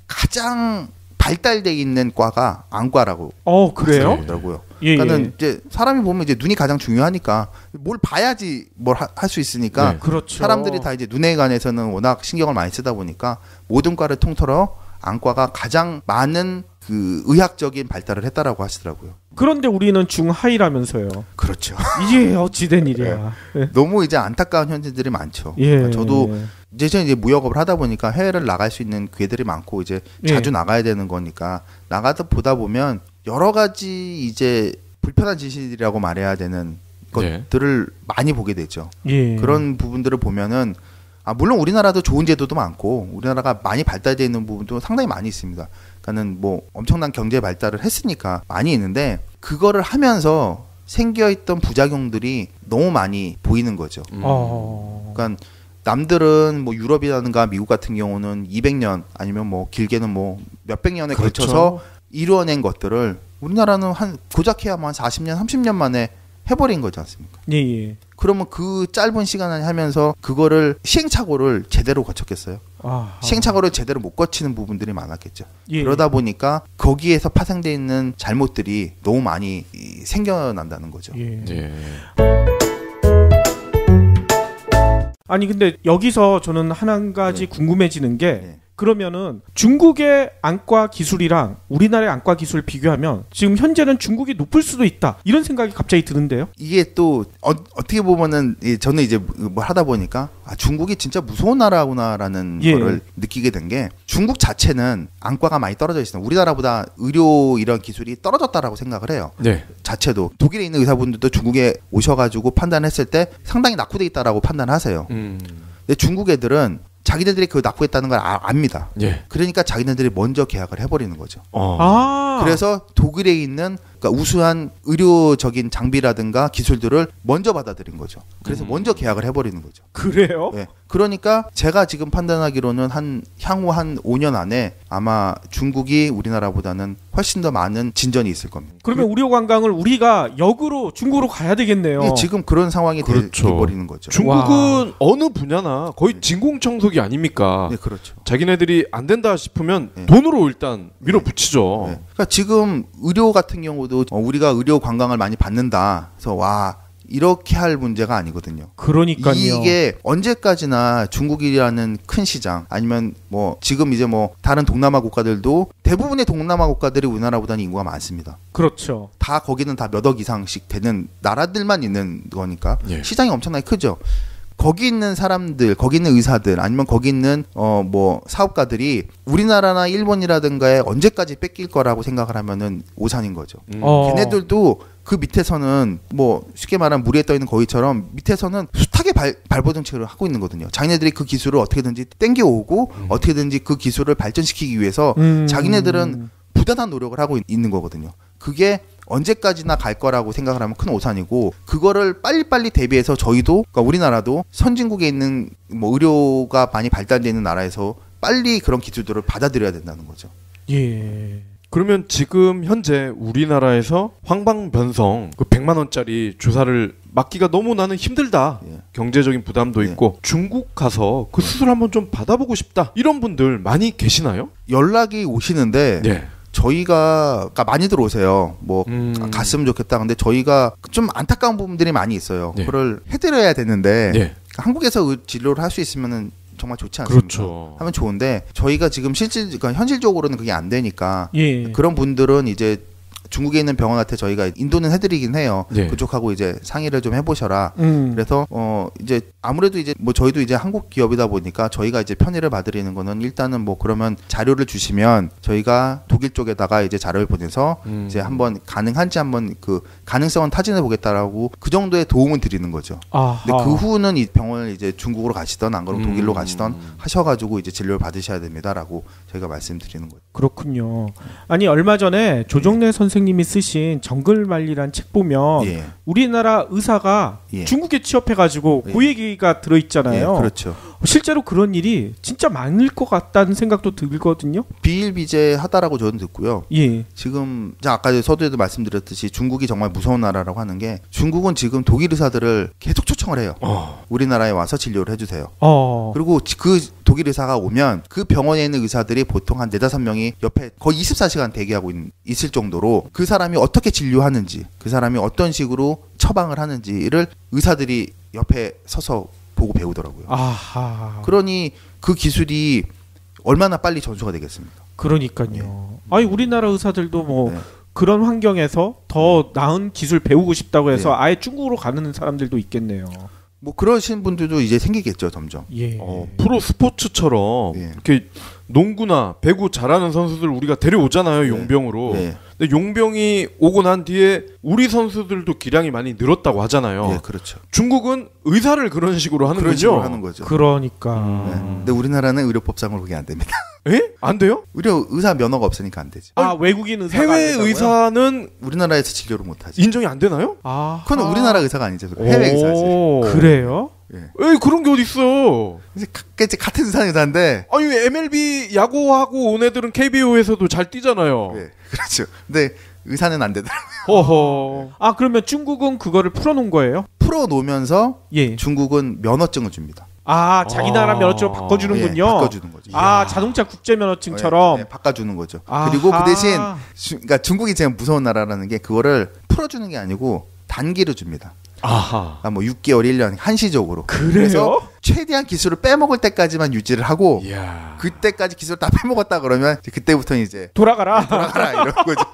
가장 발달돼 있는 과가 안과라고 그래요? 그러더라고요. 예, 그러니까는 이제 사람이 보면 이제 눈이 가장 중요하니까 뭘 봐야지 뭘 할 수 있으니까 그렇죠. 사람들이 다 이제 눈에 관해서는 워낙 신경을 많이 쓰다 보니까 모든 과를 통틀어 안과가 가장 많은 그 의학적인 발달을 했다라고 하시더라고요. 그런데 우리는 중하이라면서요. 그렇죠. 이게 어찌된 일이야. 예. 너무 이제 안타까운 현실들이 많죠. 예. 저도 이제 무역업을 하다 보니까 해외를 나갈 수 있는 기회들이 많고 이제 자주 나가야 되는 거니까 나가다 보다 보면 여러 가지 이제 불편한 진실이라고 말해야 되는 것들을 많이 보게 되죠. 예. 그런 부분들을 보면은 물론 우리나라도 좋은 제도도 많고 우리나라가 많이 발달되어 있는 부분도 상당히 많이 있습니다. 그러니까는 뭐 엄청난 경제 발달을 했으니까 많이 있는데 그거를 하면서 생겨있던 부작용들이 너무 많이 보이는 거죠. 그러니까 남들은 뭐 유럽이라든가 미국 같은 경우는 200년 아니면 뭐 길게는 뭐 몇백 년에 그렇죠. 걸쳐서 이루어낸 것들을 우리나라는 한 고작 해야 한 40년, 30년 만에 해버린 거지 않습니까? 예. 그러면 그 짧은 시간 안에 하면서 그거를 시행착오를 제대로 거쳤겠어요? 시행착오를 제대로 못 거치는 부분들이 많았겠죠. 예. 그러다 보니까 거기에서 파생되어 있는 잘못들이 너무 많이 생겨난다는 거죠. 예. 아니 근데 여기서 저는 한 가지 궁금해지는 게 그러면은 중국의 안과 기술이랑 우리나라의 안과 기술을 비교하면 지금 현재는 중국이 높을 수도 있다. 이런 생각이 갑자기 드는데요. 이게 또 어떻게 보면은 저는 이제 뭐 하다 보니까 중국이 진짜 무서운 나라구나라는 예. 거를 느끼게 된 게 중국 자체는 안과가 많이 떨어져 있어요. 우리나라보다 의료 이런 기술이 떨어졌다라고 생각을 해요. 네. 자체도 독일에 있는 의사분들도 중국에 오셔가지고 판단했을 때 상당히 낙후돼 있다라고 판단하세요. 근데 중국 애들은 자기네들이 그 낙후했다는 걸 압니다. 예. 그러니까 자기네들이 먼저 계약을 해버리는 거죠. 그래서 독일에 있는 그러니까 우수한 의료적인 장비라든가 기술들을 먼저 받아들인 거죠. 그래서 먼저 계약을 해버리는 거죠. 그래요? 네. 그러니까 제가 지금 판단하기로는 향후 한 5년 안에 아마 중국이 우리나라보다는 훨씬 더 많은 진전이 있을 겁니다. 그러면 의료 관광을 우리가 역으로 중국으로 가야 되겠네요. 네, 지금 그런 상황이 그렇죠. 돼버리는 거죠. 중국은 어느 분야나 거의 진공청소기 아닙니까? 네, 그렇죠. 자기네들이 안 된다 싶으면 네. 돈으로 일단 밀어붙이죠. 네. 그러니까 지금 의료 같은 경우도 우리가 의료 관광을 많이 받는다. 그래서 이렇게 할 문제가 아니거든요. 그러니까요. 이게 언제까지나 중국이라는 큰 시장 아니면 뭐 지금 이제 뭐 다른 동남아 국가들도 대부분의 동남아 국가들이 우리나라보다는 인구가 많습니다. 그렇죠. 다 거기는 다 몇 억 이상씩 되는 나라들만 있는 거니까 예. 시장이 엄청나게 크죠. 거기 있는 사람들, 거기 있는 의사들, 아니면 거기 있는 뭐 사업가들이 우리나라나 일본이라든가에 언제까지 뺏길 거라고 생각을 하면은 오산인 거죠. 걔네들도 그 밑에서는 뭐 쉽게 말하면 물에 떠 있는 거위처럼 밑에서는 숱하게 발버둥치를 하고 있는 거거든요. 자기네들이 그 기술을 어떻게든지 땡겨오고 어떻게든지 그 기술을 발전시키기 위해서 자기네들은 부단한 노력을 하고 있는 거거든요. 그게 언제까지나 갈 거라고 생각을 하면 큰 오산이고, 그거를 빨리빨리 대비해서 저희도, 그러니까 우리나라도 선진국에 있는 뭐 의료가 많이 발달되어 있는 나라에서 빨리 그런 기술들을 받아들여야 된다는 거죠. 예. 그러면 지금 현재 우리나라에서 황방변성 그 100만 원짜리 주사를 맞기가 너무 나는 힘들다. 예. 경제적인 부담도 예. 있고 중국 가서 그 수술 한번 좀 받아보고 싶다. 이런 분들 많이 계시나요? 연락이 오시는데 네. 저희가 그러니까 많이들 오세요. 뭐 갔으면 좋겠다. 근데 저희가 좀 안타까운 부분들이 많이 있어요. 네. 그걸 해드려야 되는데 네. 한국에서 진료를 할 수 있으면은 정말 좋지 않습니까? 그렇죠. 하면 좋은데 저희가 지금 그러니까 현실적으로는 그게 안 되니까 예. 그런 분들은 이제 중국에 있는 병원한테 저희가 인도는 해드리긴 해요. 네. 그쪽하고 이제 상의를 좀 해보셔라. 음. 그래서 이제 아무래도 이제 뭐 저희도 이제 한국 기업이다 보니까 저희가 이제 편의를 봐드리는 거는 일단은 뭐 그러면 자료를 주시면 저희가 독일 쪽에다가 이제 자료를 보내서 이제 한번 가능한지 한번 그 가능성은 타진해 보겠다라고 그 정도의 도움은 드리는 거죠. 아하. 근데 그 후는 이 병원을 이제 중국으로 가시던 안 그러면 독일로 가시던 하셔가지고 이제 진료를 받으셔야 됩니다라고 저희가 말씀드리는 거예요. 그렇군요. 아니 얼마 전에 조정래 선생님이 쓰신 정글말리란 책 보면 예. 우리나라 의사가 예. 중국에 취업해가지고 예. 그 얘기가 들어있잖아요. 예, 그렇죠. 실제로 그런 일이 진짜 많을 것 같다는 생각도 들거든요. 비일비재하다라고 저는 듣고요. 예. 지금 아까 서두에도 말씀드렸듯이 중국이 정말 무서운 나라라고 하는 게 중국은 지금 독일 의사들을 계속 초청을 해요. 우리나라에 와서 진료를 해주세요. 그리고 그 독일 의사가 오면 그 병원에 있는 의사들이 보통 한 4-5명이 옆에 거의 24시간 대기하고 있을 정도로 그 사람이 어떻게 진료하는지 그 사람이 어떤 식으로 처방을 하는지를 의사들이 옆에 서서 보고 배우더라고요. 아하. 그러니 그 기술이 얼마나 빨리 전수가 되겠습니까? 그러니까요. 아니 우리나라 의사들도 뭐 네. 그런 환경에서 더 나은 기술 배우고 싶다고 해서 네. 아예 중국으로 가는 사람들도 있겠네요. 뭐 그러신 분들도 이제 생기겠죠, 점점. 예. 프로 스포츠처럼 예. 이렇게 농구나 배구 잘하는 선수들 우리가 데려오잖아요. 용병으로. 네. 근데 용병이 오고 난 뒤에 우리 선수들도 기량이 많이 늘었다고 하잖아요. 예, 그렇죠. 중국은 의사를 그런 식으로 하는군요. 그런 식으로 하는 거죠. 그러니까. 네. 근데 우리나라는 의료법상으로 그게 안 됩니다. 예? 안 돼요? 의사 면허가 없으니까 안 되지. 아 외국인 의사가 안 해외 된다고요? 의사는 우리나라에서 진료를 못 하지. 인정이 안 되나요? 아. 그건 우리나라 의사가 아니죠. 해외 의사지. 그래요? 에이 그런 게 어딨어. 이제 같은 의사인데. 아니 MLB 야구하고 온 애들은 KBO에서도 잘 뛰잖아요. 예, 그렇죠. 근데 의사는 안 되더라고요. 허허. 아 그러면 중국은 그거를 풀어놓은 거예요? 풀어놓으면서 예. 중국은 면허증을 줍니다. 아 자기 나라 면허증을 바꿔주는군요. 예, 바꿔주는 거죠. 아 자동차 국제 면허증처럼. 예, 바꿔주는 거죠. 아하. 그리고 그 대신 그러니까 중국이 제일 무서운 나라라는 게 그거를 풀어주는 게 아니고 단기로 줍니다. 아하. 뭐 6개월, 1년 한시적으로. 그래요? 그래서 최대한 기술을 빼먹을 때까지만 유지를 하고 이야. 그때까지 기술을 다 빼먹었다 그러면 그때부터 이제 돌아가라. 돌아가라 이런 거죠.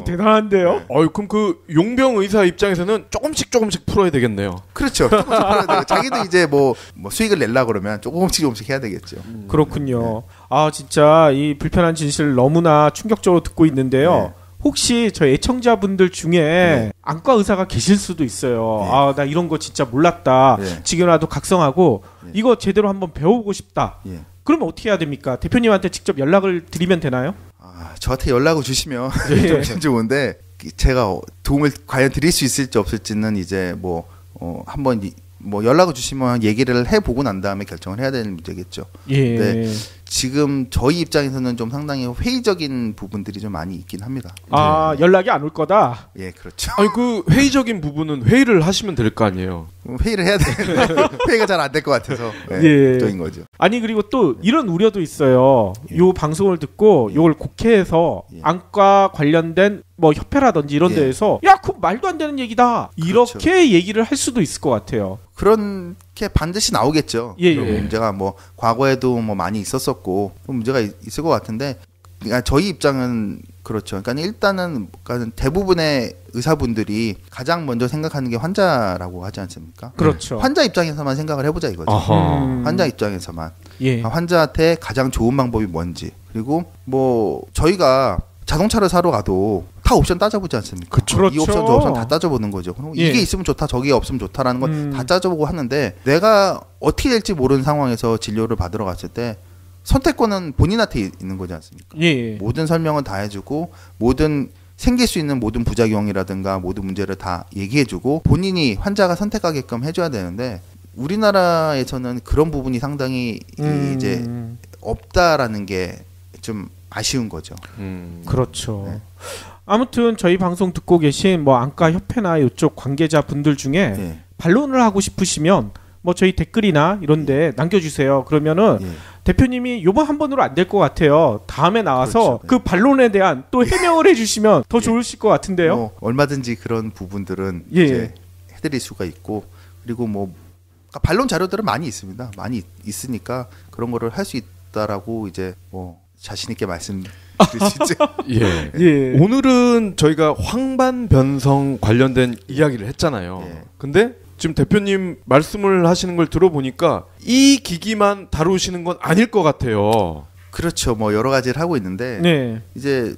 대단한데요. 그럼 그 용병 의사 입장에서는 조금씩 풀어야 되겠네요. 그렇죠. 조금씩 풀어야 돼요. 자기도 이제 뭐 수익을 내려고 그러면 조금씩 해야 되겠죠. 그렇군요. 진짜 이 불편한 진실을 너무나 충격적으로 듣고 있는데요. 네. 혹시 저 애청자분들 중에 안과 의사가 계실 수도 있어요. 나 이런 거 진짜 몰랐다. 네. 지금이라도 각성하고 이거 제대로 한번 배워보고 싶다. 예. 그러면 어떻게 해야 됩니까? 대표님한테 직접 연락을 드리면 되나요? 저한테 연락을 주시면 예. 좀 좋은데 제가 도움을 과연 드릴 수 있을지 없을지는 이제 한번 연락을 주시면 얘기를 해보고 난 다음에 결정을 해야 되는 문제겠죠. 예. 네. 지금 저희 입장에서는 좀 상당히 회의적인 부분들이 좀 많이 있긴 합니다. 연락이 안 올 거다. 예, 그렇죠. 아니 그 회의적인 부분은 회의를 하시면 될 거 아니에요. 회의를 해야 되는데 회의가 잘 안 될 것 같아서 걱정인 거죠. 아니 그리고 또 이런 우려도 있어요. 요 방송을 듣고 요걸 국회에서 안과 관련된 협회라든지 이런 데에서 그거 말도 안 되는 얘기다. 그렇죠. 이렇게 얘기를 할 수도 있을 것 같아요. 그렇게 반드시 나오겠죠. 그런 문제가 과거에도 많이 있었었고 문제가 있을 것 같은데 그러니까 저희 입장은 그렇죠. 그러니까 일단은 대부분의 의사분들이 가장 먼저 생각하는 게 환자라고 하지 않습니까? 그렇죠. 환자 입장에서만 생각을 해보자 이거죠. 환자 입장에서만 환자한테 가장 좋은 방법이 뭔지 그리고 저희가 자동차를 사러 가도 다 옵션 따져보지 않습니까? 그렇죠. 이 옵션 저 옵션 다 따져보는 거죠. 이게 있으면 좋다 저게 없으면 좋다라는 건 다 따져보고 하는데 내가 어떻게 될지 모르는 상황에서 진료를 받으러 갔을 때 선택권은 본인한테 있는 거지 않습니까? 모든 설명은 다 해주고 모든 생길 수 있는 모든 부작용이라든가 모든 문제를 다 얘기해주고 본인이 환자가 선택하게끔 해줘야 되는데 우리나라에서는 그런 부분이 상당히 이제 없다라는 게 좀 아쉬운 거죠. 그렇죠. 네. 아무튼 저희 방송 듣고 계신 안과 협회나 이쪽 관계자 분들 중에 반론을 하고 싶으시면 저희 댓글이나 이런데 남겨주세요. 그러면은 대표님이 요번 한 번으로 안 될 것 같아요. 다음에 나와서 그렇죠. 그 반론에 대한 또 해명을 해주시면 더 좋으실 것 같은데요. 얼마든지 그런 부분들은 이제 해드릴 수가 있고 그리고 반론 자료들은 많이 있습니다. 많이 있으니까 그런 거를 할 수 있다라고 이제 자신 있게 말씀드릴 수 있죠. 오늘은 저희가 황반변성 관련된 이야기를 했잖아요. 근데 지금 대표님 말씀을 하시는 걸 들어보니까 이 기기만 다루시는 건 아닐 것 같아요. 그렇죠. 여러 가지를 하고 있는데 이제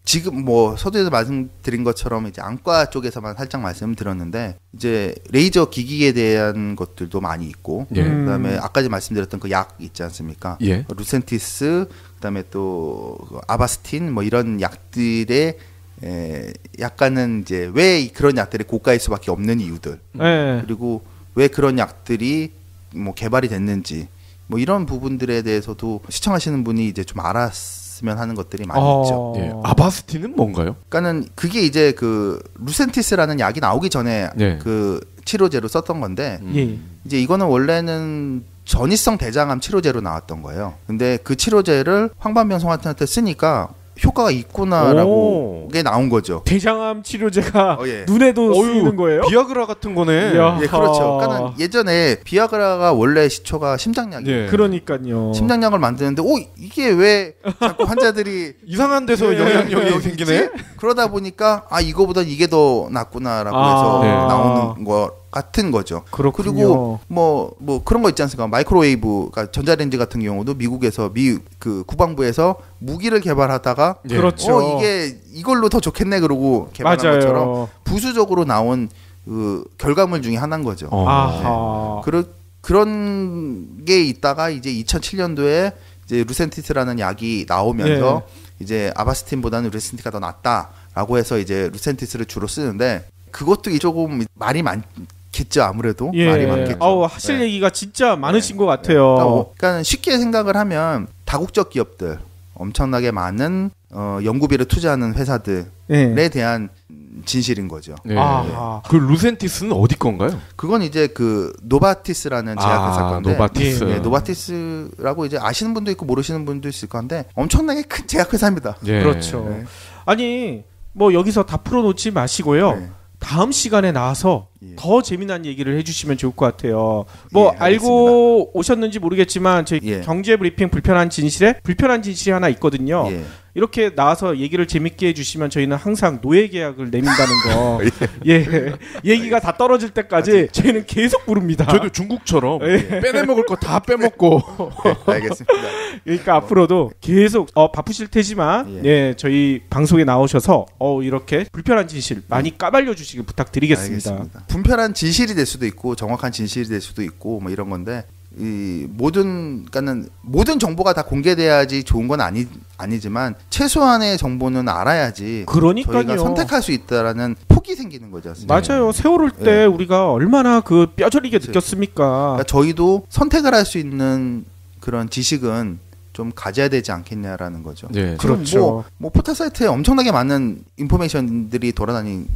지금 서두에서 말씀드린 것처럼 이제 안과 쪽에서만 살짝 말씀드렸는데 이제 레이저 기기에 대한 것들도 많이 있고 그다음에 아까 말씀드렸던 그 약 있지 않습니까? 루센티스 그다음에 또 아바스틴 이런 약들의 약간은 이제 왜 그런 약들이 고가일 수밖에 없는 이유들 그리고 왜 그런 약들이 개발이 됐는지 이런 부분들에 대해서도 시청하시는 분이 이제 좀 알았으면 하는 것들이 많이 있죠. 아바스틴은 뭔가요? 그러니까는 그게 이제 그 루센티스라는 약이 나오기 전에 그 치료제로 썼던 건데 이제 이거는 원래는 전이성 대장암 치료제로 나왔던 거예요. 근데 그 치료제를 황반변성한테 쓰니까 효과가 있구나라고 게 나온 거죠. 대장암 치료제가 눈에도 쓰이는 거예요? 비아그라 같은 거네. 그렇죠. 그러니까 예전에 비아그라가 원래 시초가 심장약이에요. 그러니까요. 심장약을 만드는데 이게 왜 자꾸 환자들이 이상한 데서 영향력이 생기네. 그러다 보니까 이거보다 이게 더 낫구나라고 해서 나오는 거 같은 거죠. 그렇군요. 그리고 그런 거 있지 않습니까? 마이크로웨이브, 그러니까 전자레인지 같은 경우도 미국에서 그 국방부에서 무기를 개발하다가 그렇죠. 이게 이걸로 더 좋겠네 그러고 개발한 것처럼 부수적으로 나온 그 결과물 중에 하나인 거죠. 그런 게 있다가 이제 2007년도에 이제 루센티스라는 약이 나오면서 이제 아바스틴보다는 루센티스가 더 낫다라고 해서 이제 루센티스를 주로 쓰는데 그것도 조금 말이 많겠죠. 아무래도 말이 많겠죠. 하실 얘기가 진짜 많으신 것 같아요. 그러니까 쉽게 생각을 하면 다국적 기업들 엄청나게 많은 연구비를 투자하는 회사들에 대한 진실인 거죠. 그 루센티스는 어디 건가요? 그건 이제 그 노바티스라는 제약회사 건데 노바티스라고 이제 아시는 분도 있고 모르시는 분도 있을 건데 엄청나게 큰 제약회사입니다. 그렇죠. 아니 여기서 다 풀어놓지 마시고요. 다음 시간에 나와서 예. 더 재미난 얘기를 해주시면 좋을 것 같아요. 뭐 예, 알고 오셨는지 모르겠지만 저희 예. 경제 브리핑 불편한 진실에 불편한 진실이 하나 있거든요. 예. 이렇게 나와서 얘기를 재밌게 해주시면 저희는 항상 노예 계약을 내민다는 거. 예. 얘기가 다 떨어질 때까지 저희는 계속 부릅니다. 저희도 중국처럼 빼내먹을 거 다 빼먹고. 네, 알겠습니다. 그러니까 앞으로도 계속 바쁘실 테지만 예. 저희 방송에 나오셔서 이렇게 불편한 진실 많이 까발려 주시길 부탁드리겠습니다. 알겠습니다. 불편한 진실이 될 수도 있고 정확한 진실이 될 수도 있고 뭐 이런 건데 이 그러니까는 모든 정보가 다 공개돼야지 좋은 건 아니지만 최소한의 정보는 알아야지 그러니까요. 저희가 선택할 수 있다라는 폭이 생기는 거죠. 맞아요. 세월호 때 우리가 얼마나 그 뼈저리게 느꼈습니까? 그러니까 저희도 선택을 할 수 있는 그런 지식은 좀 가져야 되지 않겠냐라는 거죠. 네. 지금 그렇죠. 뭐 포털 사이트에 엄청나게 많은 인포메이션들이 돌아다니고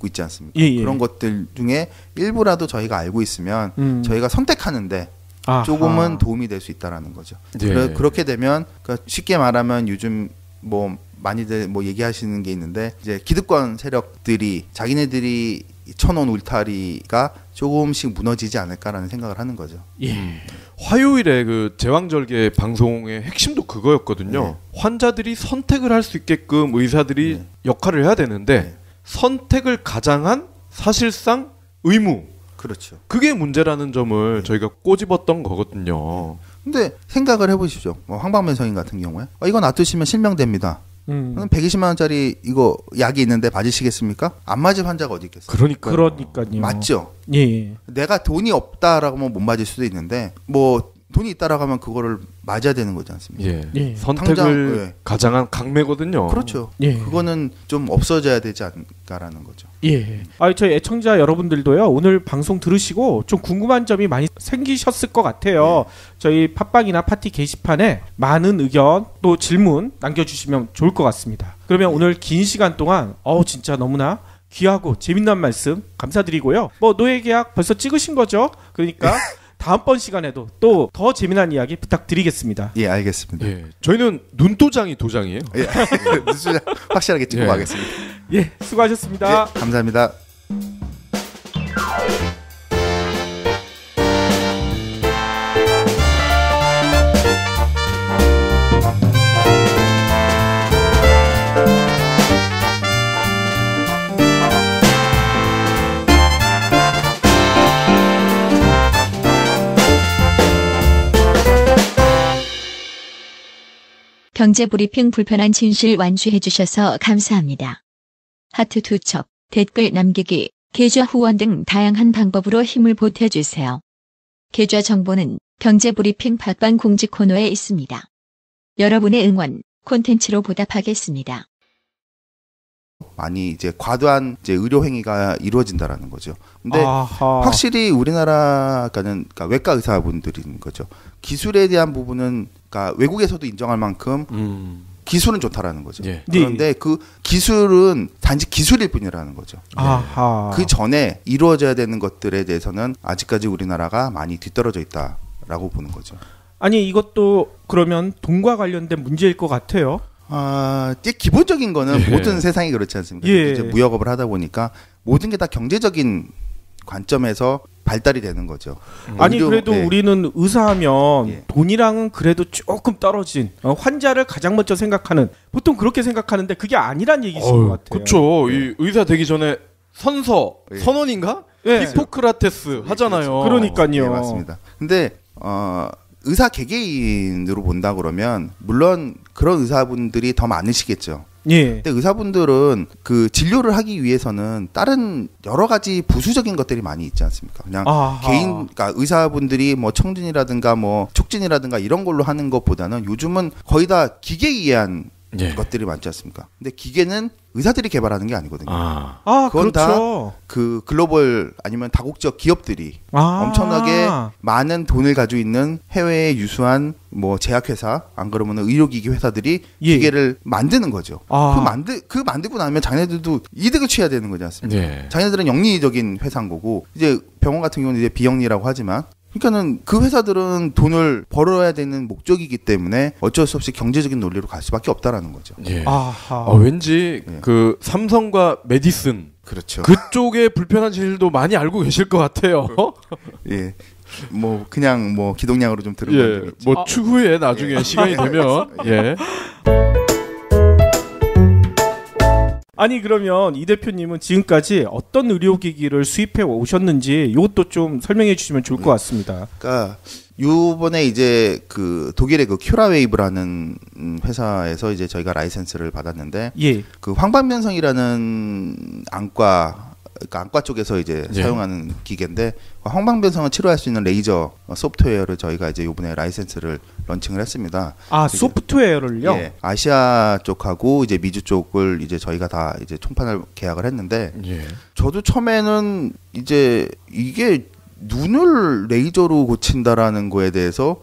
있지 않습니까? 예, 예. 그런 것들 중에 일부라도 저희가 알고 있으면 저희가 선택하는데 아하. 조금은 도움이 될 수 있다라는 거죠. 네. 그렇게 되면 그러니까 쉽게 말하면 요즘 뭐 많이들 뭐 얘기하시는 게 있는데 이제 기득권 세력들이 자기네들이 쳐놓은 울타리가 조금씩 무너지지 않을까라는 생각을 하는 거죠. 예. 화요일에 그 제왕절개 방송의 핵심도 그거였거든요. 환자들이 선택을 할 수 있게끔 의사들이 역할을 해야 되는데 선택을 가장한 사실상 의무. 그렇죠. 그게 문제라는 점을 저희가 꼬집었던 거거든요. 근데 생각을 해보십시오. 뭐 황방면 성인 같은 경우에 이거 놔두시면 실명됩니다. 120만 원짜리 이거 약이 있는데 맞으시겠습니까? 안 맞을 환자가 어디 있겠어요? 그러니까요. 맞죠. 예. 내가 돈이 없다라고 하면 못 맞을 수도 있는데 뭐 돈이 있다라고 하면 그거를 맞아야 되는 거지 않습니까? 예. 선택을 당장, 가장한 강매거든요. 그렇죠. 예. 그거는 좀 없어져야 되지 않을까라는 거죠. 예. 저희 애청자 여러분들도요. 오늘 방송 들으시고 좀 궁금한 점이 많이 생기셨을 것 같아요. 저희 팟빵이나 파티 게시판에 많은 의견 또 질문 남겨주시면 좋을 것 같습니다. 그러면 오늘 긴 시간 동안 진짜 너무나 귀하고 재밌는 말씀 감사드리고요. 뭐 노예 계약 벌써 찍으신 거죠? 그러니까 다음번 시간에도 또 더 재미난 이야기 부탁드리겠습니다. 예, 알겠습니다. 예. 저희는 눈도장이 도장이에요. 예, 확실하게 찍고 예. 가겠습니다. 예, 수고하셨습니다. 예, 감사합니다. 경제 브리핑 불편한 진실 완주해 주셔서 감사합니다. 하트 2첩, 댓글 남기기, 계좌 후원 등 다양한 방법으로 힘을 보태주세요. 계좌 정보는 경제 브리핑 팟빵 공지 코너에 있습니다. 여러분의 응원, 콘텐츠로 보답하겠습니다. 많이 이제 과도한 이제 의료 행위가 이루어진다라는 거죠. 근데 아하. 확실히 우리나라는 그러니까 외과 의사분들인 거죠. 기술에 대한 부분은 그러니까 외국에서도 인정할 만큼 기술은 좋다라는 거죠. 예. 그런데 그 기술은 단지 기술일 뿐이라는 거죠. 아하. 그 전에 이루어져야 되는 것들에 대해서는 아직까지 우리나라가 많이 뒤떨어져 있다라고 보는 거죠. 아니 이것도 그러면 돈과 관련된 문제일 것 같아요. 이제 기본적인 거는 예. 모든 세상이 그렇지 않습니까? 예. 이제 무역업을 하다 보니까 모든 게 다 경제적인 관점에서 발달이 되는 거죠. 아니 의료- 그래도 예. 우리는 의사하면 예. 돈이랑은 그래도 조금 떨어진 환자를 가장 먼저 생각하는 보통 그렇게 생각하는데 그게 아니란 얘기신 것 같아요. 그렇죠. 이 의사 되기 전에 선원인가? 예. 히포크라테스 하잖아요. 그러니까요. 네, 맞습니다. 근데 의사 개개인으로 본다 그러면 물론 그런 의사분들이 더 많으시겠죠. 예. 근데 의사분들은 그 진료를 하기 위해서는 다른 여러 가지 부수적인 것들이 많이 있지 않습니까? 그냥 아하. 그러니까 의사분들이 뭐 청진이라든가 뭐 촉진이라든가 이런 걸로 하는 것보다는 요즘은 거의 다 기계에 의한 예. 것들이 많지 않습니까? 근데 기계는 의사들이 개발하는 게 아니거든요. 그렇죠. 그건 그 글로벌 아니면 다국적 기업들이 엄청나게 많은 돈을 가지고 있는 해외에 유수한 뭐 제약회사 안 그러면 의료기기 회사들이 예. 기계를 만드는 거죠. 아. 그 만들고 나면 자기네들도 이득을 취해야 되는 거지 않습니까? 예. 자기네들은 영리적인 회사인 거고 이제 병원 같은 경우는 이제 비영리라고 하지만 그러니까는 그 회사들은 돈을 벌어야 되는 목적이기 때문에 어쩔 수 없이 경제적인 논리로 갈 수밖에 없다라는 거죠. 예. 아하. 왠지 예. 그 삼성과 메디슨 그렇죠. 그쪽에 불편한 진실도 많이 알고 계실 것 같아요. 예. 뭐 그냥 뭐 기동량으로 좀 들은 예, 적이 있죠. 뭐 추후에 나중에 시간이 되면 예. 아니 그러면 이 대표님은 지금까지 어떤 의료기기를 수입해 오셨는지 이것도 좀 설명해 주시면 좋을 것 같습니다. 그러니까 요번에 이제 그 독일의 그 큐라웨이브라는 회사에서 이제 저희가 라이센스를 받았는데 예. 그 황방변성이라는 안과 그러니까 안과 쪽에서 이제 예. 사용하는 기계인데 황방변성을 치료할 수 있는 레이저 소프트웨어를 저희가 이제 요번에 라이센스를 런칭을 했습니다. 아 소프트웨어를요? 예, 아시아 쪽하고 이제 미주 쪽을 이제 저희가 다 이제 총판을 계약을 했는데 예. 저도 처음에는 이제 이게 눈을 레이저로 고친다라는 거에 대해서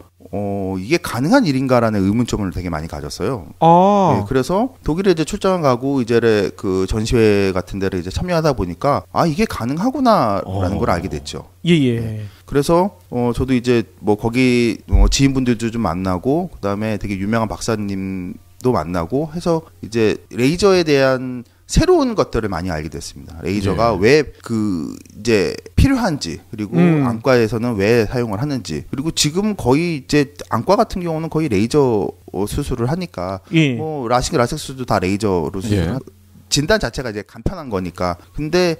이게 가능한 일인가라는 의문점을 되게 많이 가졌어요. 아. 네, 그래서 독일에 이제 출장을 가고 이제 그 전시회 같은 데를 이제 참여하다 보니까 아 이게 가능하구나라는 걸 알게 됐죠. 예예. 그래서 저도 이제 뭐 거기 지인분들도 좀 만나고 그다음에 되게 유명한 박사님도 만나고 해서 이제 레이저에 대한 새로운 것들을 많이 알게 됐습니다. 레이저가 왜 그 이제 필요한지 그리고 안과에서는 왜 사용을 하는지 그리고 지금 거의 이제 안과 같은 경우는 거의 레이저 수술을 하니까 예. 뭐 라식수도 다 레이저로 수술을 진단 자체가 이제 간편한 거니까 근데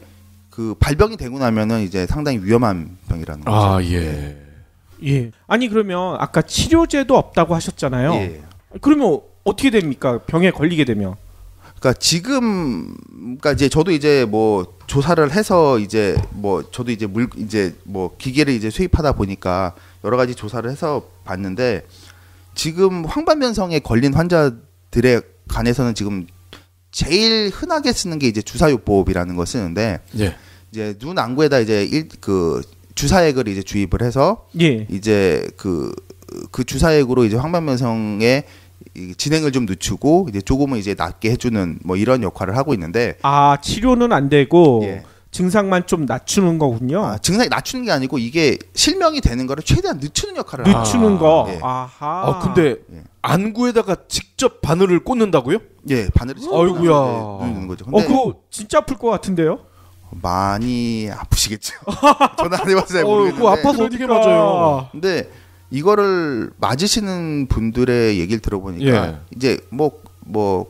그 발병이 되고 나면은 이제 상당히 위험한 병이라는 거죠. 아 예. 예. 아니 그러면 아까 치료제도 없다고 하셨잖아요. 예. 그러면 어떻게 됩니까? 병에 걸리게 되면? 그러니까 지금 그러니까 이제 저도 이제 뭐 조사를 해서 이제 뭐 저도 이제 이제 뭐 기계를 이제 수입하다 보니까 여러 가지 조사를 해서 봤는데 지금 황반변성에 걸린 환자들에 관해서는 지금 제일 흔하게 쓰는 게 이제 주사요법이라는 걸 쓰는데 예. 이제 눈 안구에다 이제 그 주사액을 이제 주입을 해서 예. 이제 그 주사액으로 이제 황반변성에 진행을 좀 늦추고 이제 조금은 이제 낫게 해주는 뭐 이런 역할을 하고 있는데 아 치료는 안 되고 예. 증상만 좀 낮추는 거군요. 증상이 낮추는 게 아니고 이게 실명이 되는 거를 최대한 늦추는 역할을 하는 늦추는 거. 예. 아하. 근데 예. 안구에다가 직접 바늘을 꽂는다고요? 예 바늘을 아이고야. 누르는 거죠. 근데 그거 진짜 아플 것 같은데요? 많이 아프시겠죠. 저는 안 해봐서 잘 그거 모르겠는데. 아파서 어떻게 맞아요? 근데 이거를 맞으시는 분들의 얘기를 들어보니까 예. 이제 뭐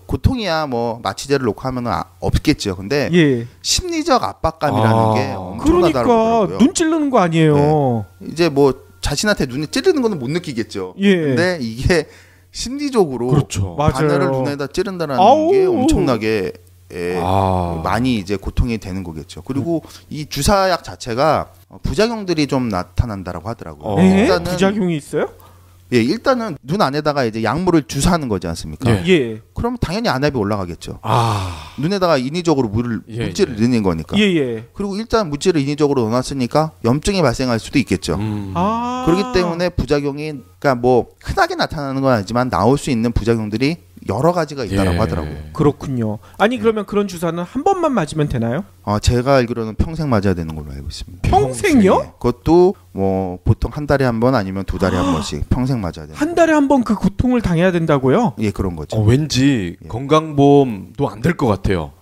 고통이야 뭐 마취제를 놓고 하면은 없겠죠. 근데 예. 심리적 압박감이라는 게 엄청나다고 그러니까 그러더라고요. 눈 찌르는 거 아니에요. 이제 뭐 자신한테 눈에 찌르는 거는 못 느끼겠죠. 예. 근데 이게 심리적으로 그렇죠. 맞아요. 바늘을 눈에다 찌른다는 아우. 게 엄청나게 아. 많이 이제 고통이 되는 거겠죠. 그리고 이 주사약 자체가 부작용들이 좀 나타난다라고 하더라고요. 에? 일단은 부작용이 있어요? 예, 일단은 눈 안에다가 이제 약물을 주사하는 거지 않습니까? 예. 예. 그럼 당연히 안압이 올라가겠죠. 아. 눈에다가 인위적으로 예, 물질을 예. 넣는 거니까. 예. 그리고 일단 물질을 인위적으로 넣어놨으니까 염증이 발생할 수도 있겠죠. 아. 그렇기 때문에 부작용이 그러니까 뭐 흔하게 나타나는 건 아니지만 나올 수 있는 부작용들이 여러 가지가 있다라고 예. 하더라고요. 그렇군요. 아니 그러면 그런 주사는 한 번만 맞으면 되나요? 제가 알기로는 평생 맞아야 되는 걸로 알고 있습니다. 평생요? 네. 그것도 뭐 보통 한 달에 한 번 아니면 두 달에 한 번씩 평생 맞아야 되는. 한 달에 한 번 그 고통을 당해야 된다고요? 예, 그런 거죠. 왠지 예. 건강보험도 안 될 것 같아요.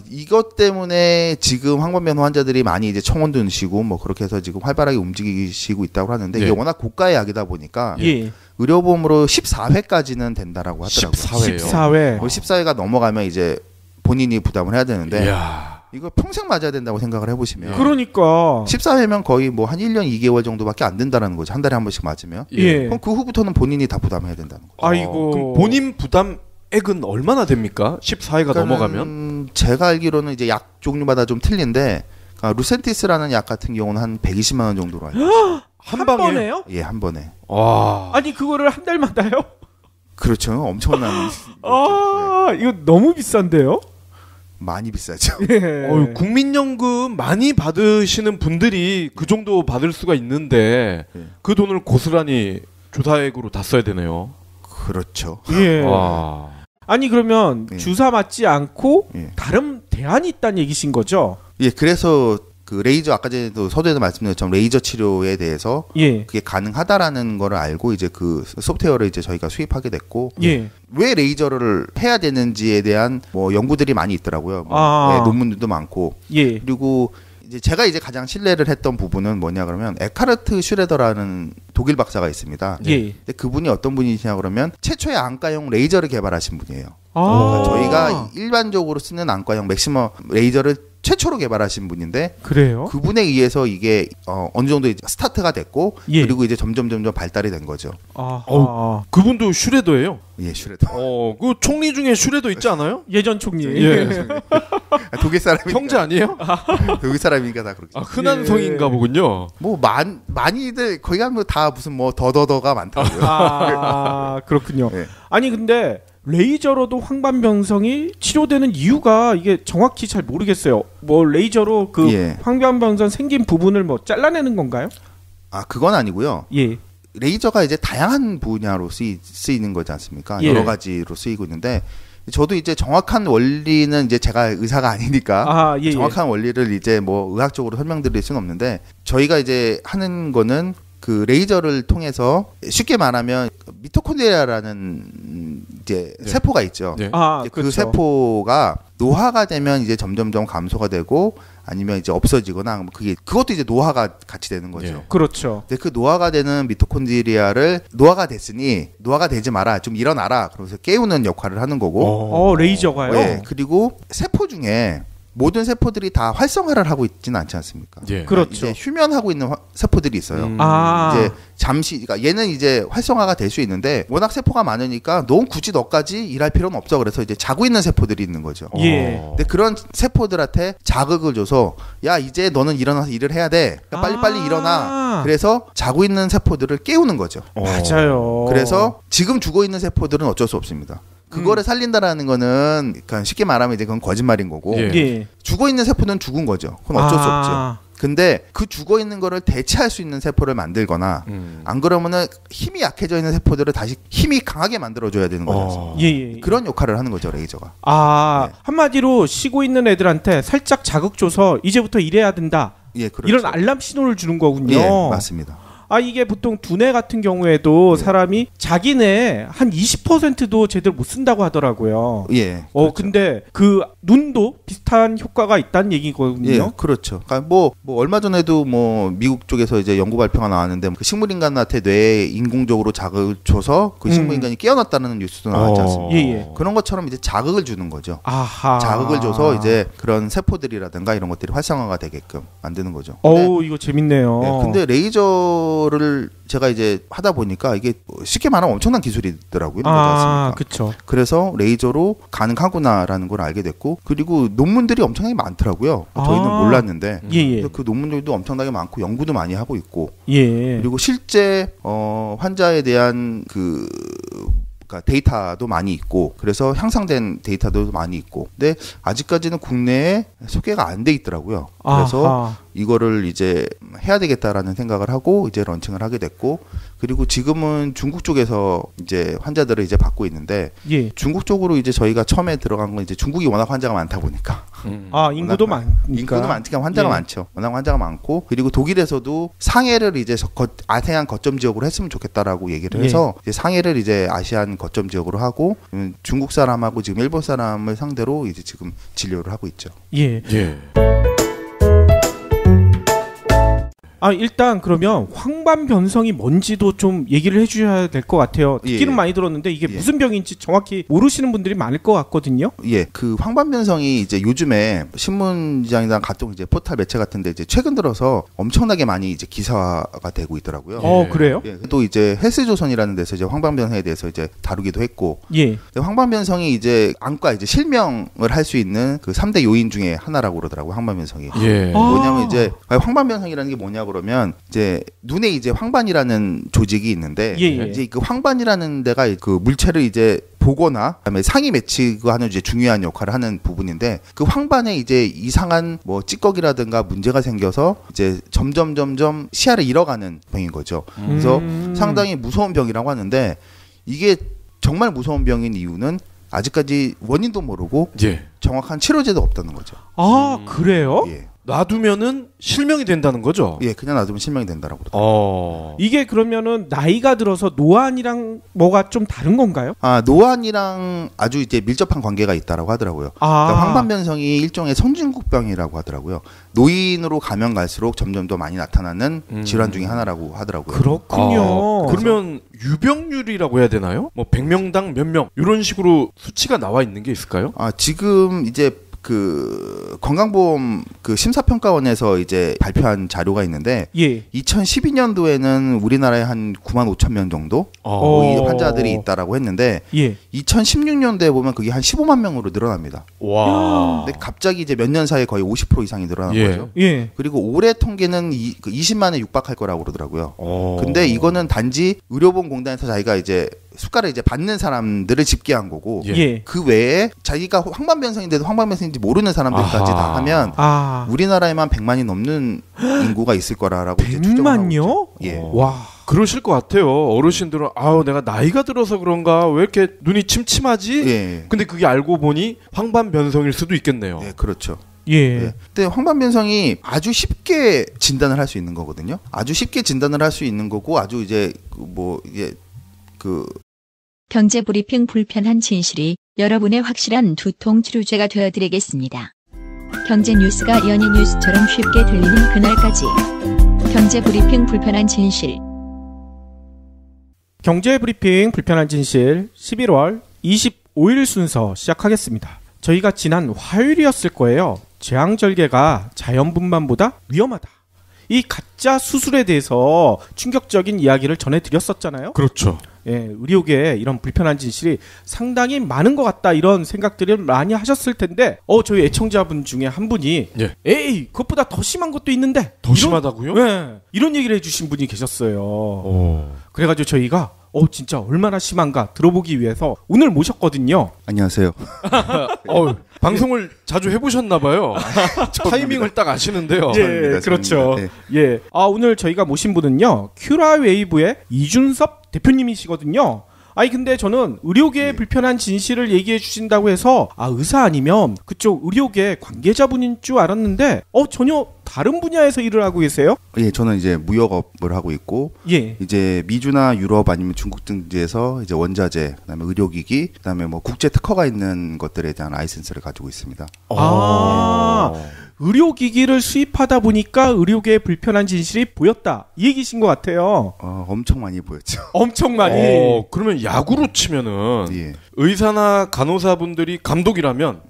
이것 때문에 지금 황반변 환자들이 많이 이제 청원도 넣으시고 뭐 그렇게 해서 지금 활발하게 움직이시고 있다고 하는데 예. 이게 워낙 고가의 약이다 보니까 예. 의료보험으로 14회까지는 된다라고 하더라고요. 14회요. 14회. 14회가 넘어가면 이제 본인이 부담을 해야 되는데 이야. 이거 평생 맞아야 된다고 생각을 해보시면 그러니까 14회면 거의 뭐 한 1년 2개월 정도밖에 안 된다는 거죠. 한 달에 한 번씩 맞으면. 예. 그럼 그 후부터는 본인이 다 부담해야 된다는 거죠. 아이고. 그럼 본인 부담액은 얼마나 됩니까? 14회가 넘어가면? 제가 알기로는 이제 약 종류마다 좀 틀린데 루센티스라는 약 같은 경우는 한 120만 원 정도로 알고 있어요. 한 번에요? 예, 한 번에. 와. 아니 그거를 한 달마다요? 그렇죠. 엄청난 아 이거 너무 비싼데요? 많이 비싸죠. 예. 국민연금 많이 받으시는 분들이 그 정도 받을 수가 있는데 예. 그 돈을 고스란히 주사액으로 다 써야 되네요. 그렇죠. 예. 와. 아니 그러면 예. 주사 맞지 않고 예. 다른 대안이 있다는 얘기신 거죠? 예, 그래서 그 레이저 아까 전에도 서두에도 말씀드린 것처럼 레이저 치료에 대해서 예. 그게 가능하다라는 거를 알고 이제 그 소프트웨어를 이제 저희가 수입하게 됐고 예. 왜 레이저를 해야 되는지에 대한 뭐 연구들이 많이 있더라고요. 뭐 네, 논문들도 많고. 예. 그리고 이제 제가 이제 가장 신뢰를 했던 부분은 뭐냐 그러면 에카르트 슈레더라는 독일 박사가 있습니다. 예. 근데 그분이 어떤 분이시냐 그러면 최초의 안과용 레이저를 개발하신 분이에요. 아. 그러니까 저희가 일반적으로 쓰는 안과용 맥시머 레이저를 최초로 개발하신 분인데 그래요? 그분에 의해서 이게 어느 정도 이제 스타트가 됐고 예. 그리고 이제 점점 발달이 된 거죠. 그분도 슈레더예요. 예, 슈레더. 그 총리 중에 슈레더 있지 않아요? 예전 총리. 예. 독일 사람이 형제 아니에요? 독일 사람이니까 다 그렇게. 흔한 예. 성인가 보군요. 뭐 많이들 거기 가면 다 무슨 뭐 더더더가 많다고요. 그렇군요. 예. 아니 근데 레이저로도 황반변성이 치료되는 이유가 이게 정확히 잘 모르겠어요. 뭐 레이저로 그 예. 황반변성 생긴 부분을 뭐 잘라내는 건가요? 아, 그건 아니고요. 예. 레이저가 이제 다양한 분야로 쓰이는 거지 않습니까? 예. 여러 가지로 쓰이고 있는데 저도 이제 정확한 원리는 이제 제가 의사가 아니니까 예. 정확한 원리를 이제 뭐 의학적으로 설명드릴 수는 없는데 저희가 이제 하는 거는 그 레이저를 통해서 쉽게 말하면 미토콘드리아라는 이제 네. 세포가 있죠. 네. 이제 그 그렇죠. 세포가 노화가 되면 이제 점점점 감소가 되고 아니면 이제 없어지거나 그것도 이제 노화가 같이 되는 거죠. 예. 그렇죠. 근데 그 노화가 되는 미토콘드리아를 노화가 됐으니 노화가 되지 마라, 좀 일어나라, 그러면서 깨우는 역할을 하는 거고. 레이저가요? 네, 그리고 세포 중에 모든 세포들이 다 활성화를 하고 있지는 않지 않습니까? 예. 그렇죠. 이제 휴면하고 있는 세포들이 있어요. 아. 이제 잠시, 그러니까 얘는 이제 활성화가 될 수 있는데 워낙 세포가 많으니까 너무 굳이 너까지 일할 필요는 없어. 그래서 이제 자고 있는 세포들이 있는 거죠. 예. 근데 그런 세포들한테 자극을 줘서 야 이제 너는 일어나서 일을 해야 돼. 그러니까 빨리 일어나. 그래서 자고 있는 세포들을 깨우는 거죠. 맞아요. 그래서 지금 죽어 있는 세포들은 어쩔 수 없습니다. 그거를 살린다라는 거는 그러니까 쉽게 말하면 이제 그건 거짓말인 거고 예. 예. 죽어 있는 세포는 죽은 거죠. 그건 어쩔 수 없죠. 근데 그 죽어 있는 거를 대체할 수 있는 세포를 만들거나 안 그러면은 힘이 약해져 있는 세포들을 다시 힘이 강하게 만들어줘야 되는 거죠. 예. 그런 역할을 하는 거죠, 레이저가. 네. 한마디로 쉬고 있는 애들한테 살짝 자극 줘서 이제부터 일해야 된다. 예, 그렇죠. 이런 알람 신호를 주는 거군요. 예, 맞습니다. 이게 보통 두뇌 같은 경우에도 사람이 자기네 한 20%도 제대로 못 쓴다고 하더라고요. 예. 그렇죠. 근데 그 눈도 비슷한 효과가 있다는 얘기거든요. 예, 그렇죠. 그러니까 뭐 얼마 전에도 뭐 미국 쪽에서 이제 연구 발표가 나왔는데 그 식물인간한테 뇌에 인공적으로 자극을 줘서 그 식물인간이 깨어났다는 뉴스도 나왔지 않습니까? 예. 그런 것처럼 이제 자극을 주는 거죠. 아하. 자극을 줘서 이제 그런 세포들이라든가 이런 것들이 활성화가 되게끔 만드는 거죠. 이거 재밌네요. 예, 근데 레이저를 제가 이제 하다 보니까 이게 쉽게 말하면 엄청난 기술이더라고요. 그렇죠. 그래서 레이저로 가능하구나라는 걸 알게 됐고 그리고 논문들이 엄청나게 많더라고요. 저희는 몰랐는데 예. 그 논문들도 엄청나게 많고 연구도 많이 하고 있고 예. 그리고 실제 환자에 대한 그러니까 데이터도 많이 있고 그래서 향상된 데이터도 많이 있고 근데 아직까지는 국내에 소개가 안 돼 있더라고요. 그래서 이거를 이제 해야 되겠다라는 생각을 하고 이제 런칭을 하게 됐고 그리고 지금은 중국 쪽에서 이제 환자들을 이제 받고 있는데 중국 쪽으로 이제 저희가 처음에 들어간 건 이제 중국이 워낙 환자가 많다 보니까 인구도 많으니까 인구도 많으니까 환자가 많죠. 워낙 환자가 많고 그리고 독일에서도 상해를 이제 아세안 거점 지역으로 했으면 좋겠다라고 얘기를 해서 이제 상해를 이제 아시안 거점 지역으로 하고 중국 사람하고 지금 일본 사람을 상대로 이제 지금 진료를 하고 있죠. 예. 일단 그러면 황반변성이 뭔지도 좀 얘기를 해주셔야 될 것 같아요. 듣기는 많이 들었는데 이게 무슨 병인지 정확히 모르시는 분들이 많을 것 같거든요. 예, 그 황반변성이 이제 요즘에 신문지장이나 각종 이제 포털 매체 같은데 이제 최근 들어서 엄청나게 많이 이제 기사가 되고 있더라고요. 그래요? 예, 또 이제 헬스조선이라는 데서 이제 황반변성에 대해서 이제 다루기도 했고, 황반변성이 이제 안과 이제 실명을 할 수 있는 그 3대 요인 중에 하나라고 그러더라고요. 황반변성이. 뭐냐면 이제 황반변성이라는 게 뭐냐 그러면 이제 눈에 이제 황반이라는 조직이 있는데 이제 그 황반이라는 데가 그 물체를 이제 보거나 그다음에 상위 매치하는 이제 중요한 역할을 하는 부분인데 그 황반에 이제 이상한 뭐 찌꺼기라든가 문제가 생겨서 이제 점점 시야를 잃어가는 병인 거죠. 그래서 상당히 무서운 병이라고 하는데 이게 정말 무서운 병인 이유는 아직까지 원인도 모르고 정확한 치료제도 없다는 거죠. 그래요? 예. 놔두면은 실명이 된다는 거죠? 예, 그냥 놔두면 실명이 된다라고 그러더라고요. 이게 그러면은 나이가 들어서 노안이랑 뭐가 좀 다른 건가요? 노안이랑 아주 이제 밀접한 관계가 있다라고 하더라고요. 그러니까 황반변성이 일종의 선진국병이라고 하더라고요. 노인으로 가면 갈수록 점점 더 많이 나타나는 질환 중에 하나라고 하더라고요. 그렇군요. 그러면 유병률이라고 해야 되나요? 뭐 100명당 몇 명 이런 식으로 수치가 나와 있는 게 있을까요? 지금 이제 그 건강보험 그 심사평가원에서 이제 발표한 자료가 있는데 2012년도에는 우리나라에 한 9만 5천 명 정도 이 환자들이 있다라고 했는데 2016년도에 보면 그게 한 15만 명으로 늘어납니다. 와. 근데 갑자기 이제 몇 년 사이에 거의 50% 이상이 늘어난 거죠. 그리고 올해 통계는 20만에 육박할 거라고 그러더라고요. 근데 이거는 단지 의료보험공단에서 자기가 이제 수가를 이제 받는 사람들을 집계한 거고 그 외에 자기가 황반변성인데도 황반변성인지 모르는 사람들까지 다 하면 우리나라에만 100만이 넘는 인구가 있을 거라고 이제 추정하고 있죠. 100만요? 와. 그러실 것 같아요. 어르신들은 내가 나이가 들어서 그런가 왜 이렇게 눈이 침침하지? 근데 그게 알고 보니 황반변성일 수도 있겠네요. 네, 그렇죠. 근데 황반변성이 아주 쉽게 진단을 할 수 있는 거거든요. 아주 쉽게 진단을 할 수 있는 거고 아주 이제 경제브리핑 불편한 진실이 여러분의 확실한 두통 치료제가 되어드리겠습니다. 경제 뉴스가 연예 뉴스처럼 쉽게 들리는 그날까지. 경제브리핑 불편한 진실. 경제브리핑 불편한 진실 11월 25일 순서 시작하겠습니다. 저희가 지난 화요일이었을 거예요. 재앙절개가 자연분만보다 위험하다. 이 가짜 수술에 대해서 충격적인 이야기를 전해드렸었잖아요. 그렇죠. 의료계에 이런 불편한 진실이 상당히 많은 것 같다 이런 생각들을 많이 하셨을 텐데 저희 애청자분 중에 한 분이 에이 그것보다 더 심한 것도 있는데 더 심하다고요? 이런 얘기를 해주신 분이 계셨어요. 그래가지고 저희가 진짜 얼마나 심한가 들어보기 위해서 오늘 모셨거든요. 안녕하세요. 방송을 자주 해보셨나봐요. 타이밍을 딱 아시는데요. 그렇죠. 오늘 저희가 모신 분은요 큐라웨이브의 이준섭 대표님이시거든요. 근데 저는 의료계의 불편한 진실을 얘기해 주신다고 해서 의사 아니면 그쪽 의료계 관계자분인 줄 알았는데 전혀 다른 분야에서 일을 하고 계세요? 저는 이제 무역업을 하고 있고 이제 미주나 유럽 아니면 중국 등지에서 이제 원자재, 그다음에 의료기기, 그다음에 뭐 국제 특허가 있는 것들에 대한 라이센스를 가지고 있습니다. 의료기기를 수입하다 보니까 의료계의 불편한 진실이 보였다 이 얘기신 것 같아요. 엄청 많이 보였죠. 엄청 많이. 그러면 야구로 치면은 의사나 간호사분들이 감독이라면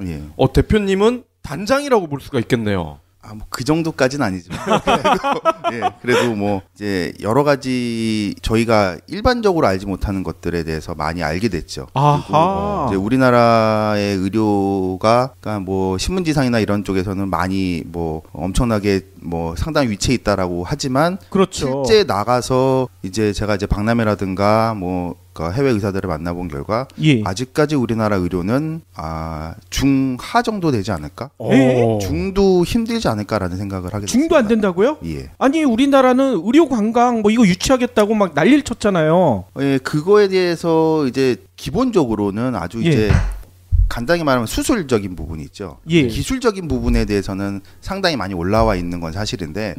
대표님은 단장이라고 볼 수가 있겠네요. 그 정도까지는 아니지만 그래도 뭐 이제 여러 가지 저희가 일반적으로 알지 못하는 것들에 대해서 많이 알게 됐죠. 그리고 이제 우리나라의 의료가 그러니까 뭐 신문지상이나 이런 쪽에서는 많이 뭐 엄청나게 뭐 상당히 위치에 있다라고 하지만 실제 나가서 이제 제가 이제 박람회라든가 뭐 해외 의사들을 만나본 결과 아직까지 우리나라 의료는 중하 정도 되지 않을까? 중도 힘들지 않을까라는 생각을 하게 됐습니다. 중도 안 된다고요? 아니 우리나라는 의료 관광 뭐 이거 유치하겠다고 막 난리를 쳤잖아요. 그거에 대해서 이제 기본적으로는 아주 이제 간단히 말하면 수술적인 부분이 있죠. 기술적인 부분에 대해서는 상당히 많이 올라와 있는 건 사실인데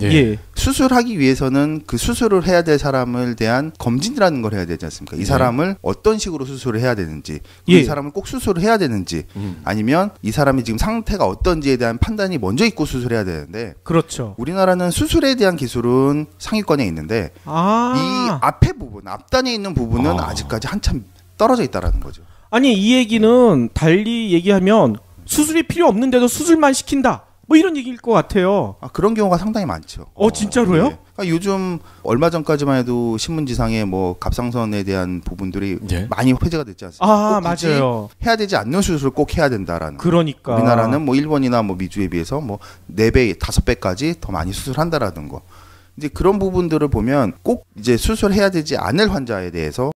수술하기 위해서는 그 수술을 해야 될 사람을 대한 검진이라는 걸 해야 되지 않습니까? 이 사람을 어떤 식으로 수술을 해야 되는지, 이 사람을 꼭 수술을 해야 되는지, 아니면 이 사람이 지금 상태가 어떤지에 대한 판단이 먼저 있고 수술해야 되는데, 그렇죠. 우리나라는 수술에 대한 기술은 상위권에 있는데 이 앞에 부분, 앞단에 있는 부분은 아직까지 한참 떨어져 있다라는 거죠. 아니 이 얘기는 달리 얘기하면 수술이 필요 없는데도 수술만 시킨다 뭐 이런 얘기일 것 같아요. 그런 경우가 상당히 많죠. 진짜로요? 요즘 얼마 전까지만 해도 신문지상에 뭐 갑상선에 대한 부분들이 많이 회자가 됐지 않습니까? 맞아요. 해야 되지 않는 수술을 꼭 해야 된다라는. 그러니까 우리나라는 뭐 일본이나 뭐 미주에 비해서 뭐 4배, 5배까지 더 많이 수술한다라는 거. 이제 그런 부분들을 보면 꼭 이제 수술해야 되지 않을 환자에 대해서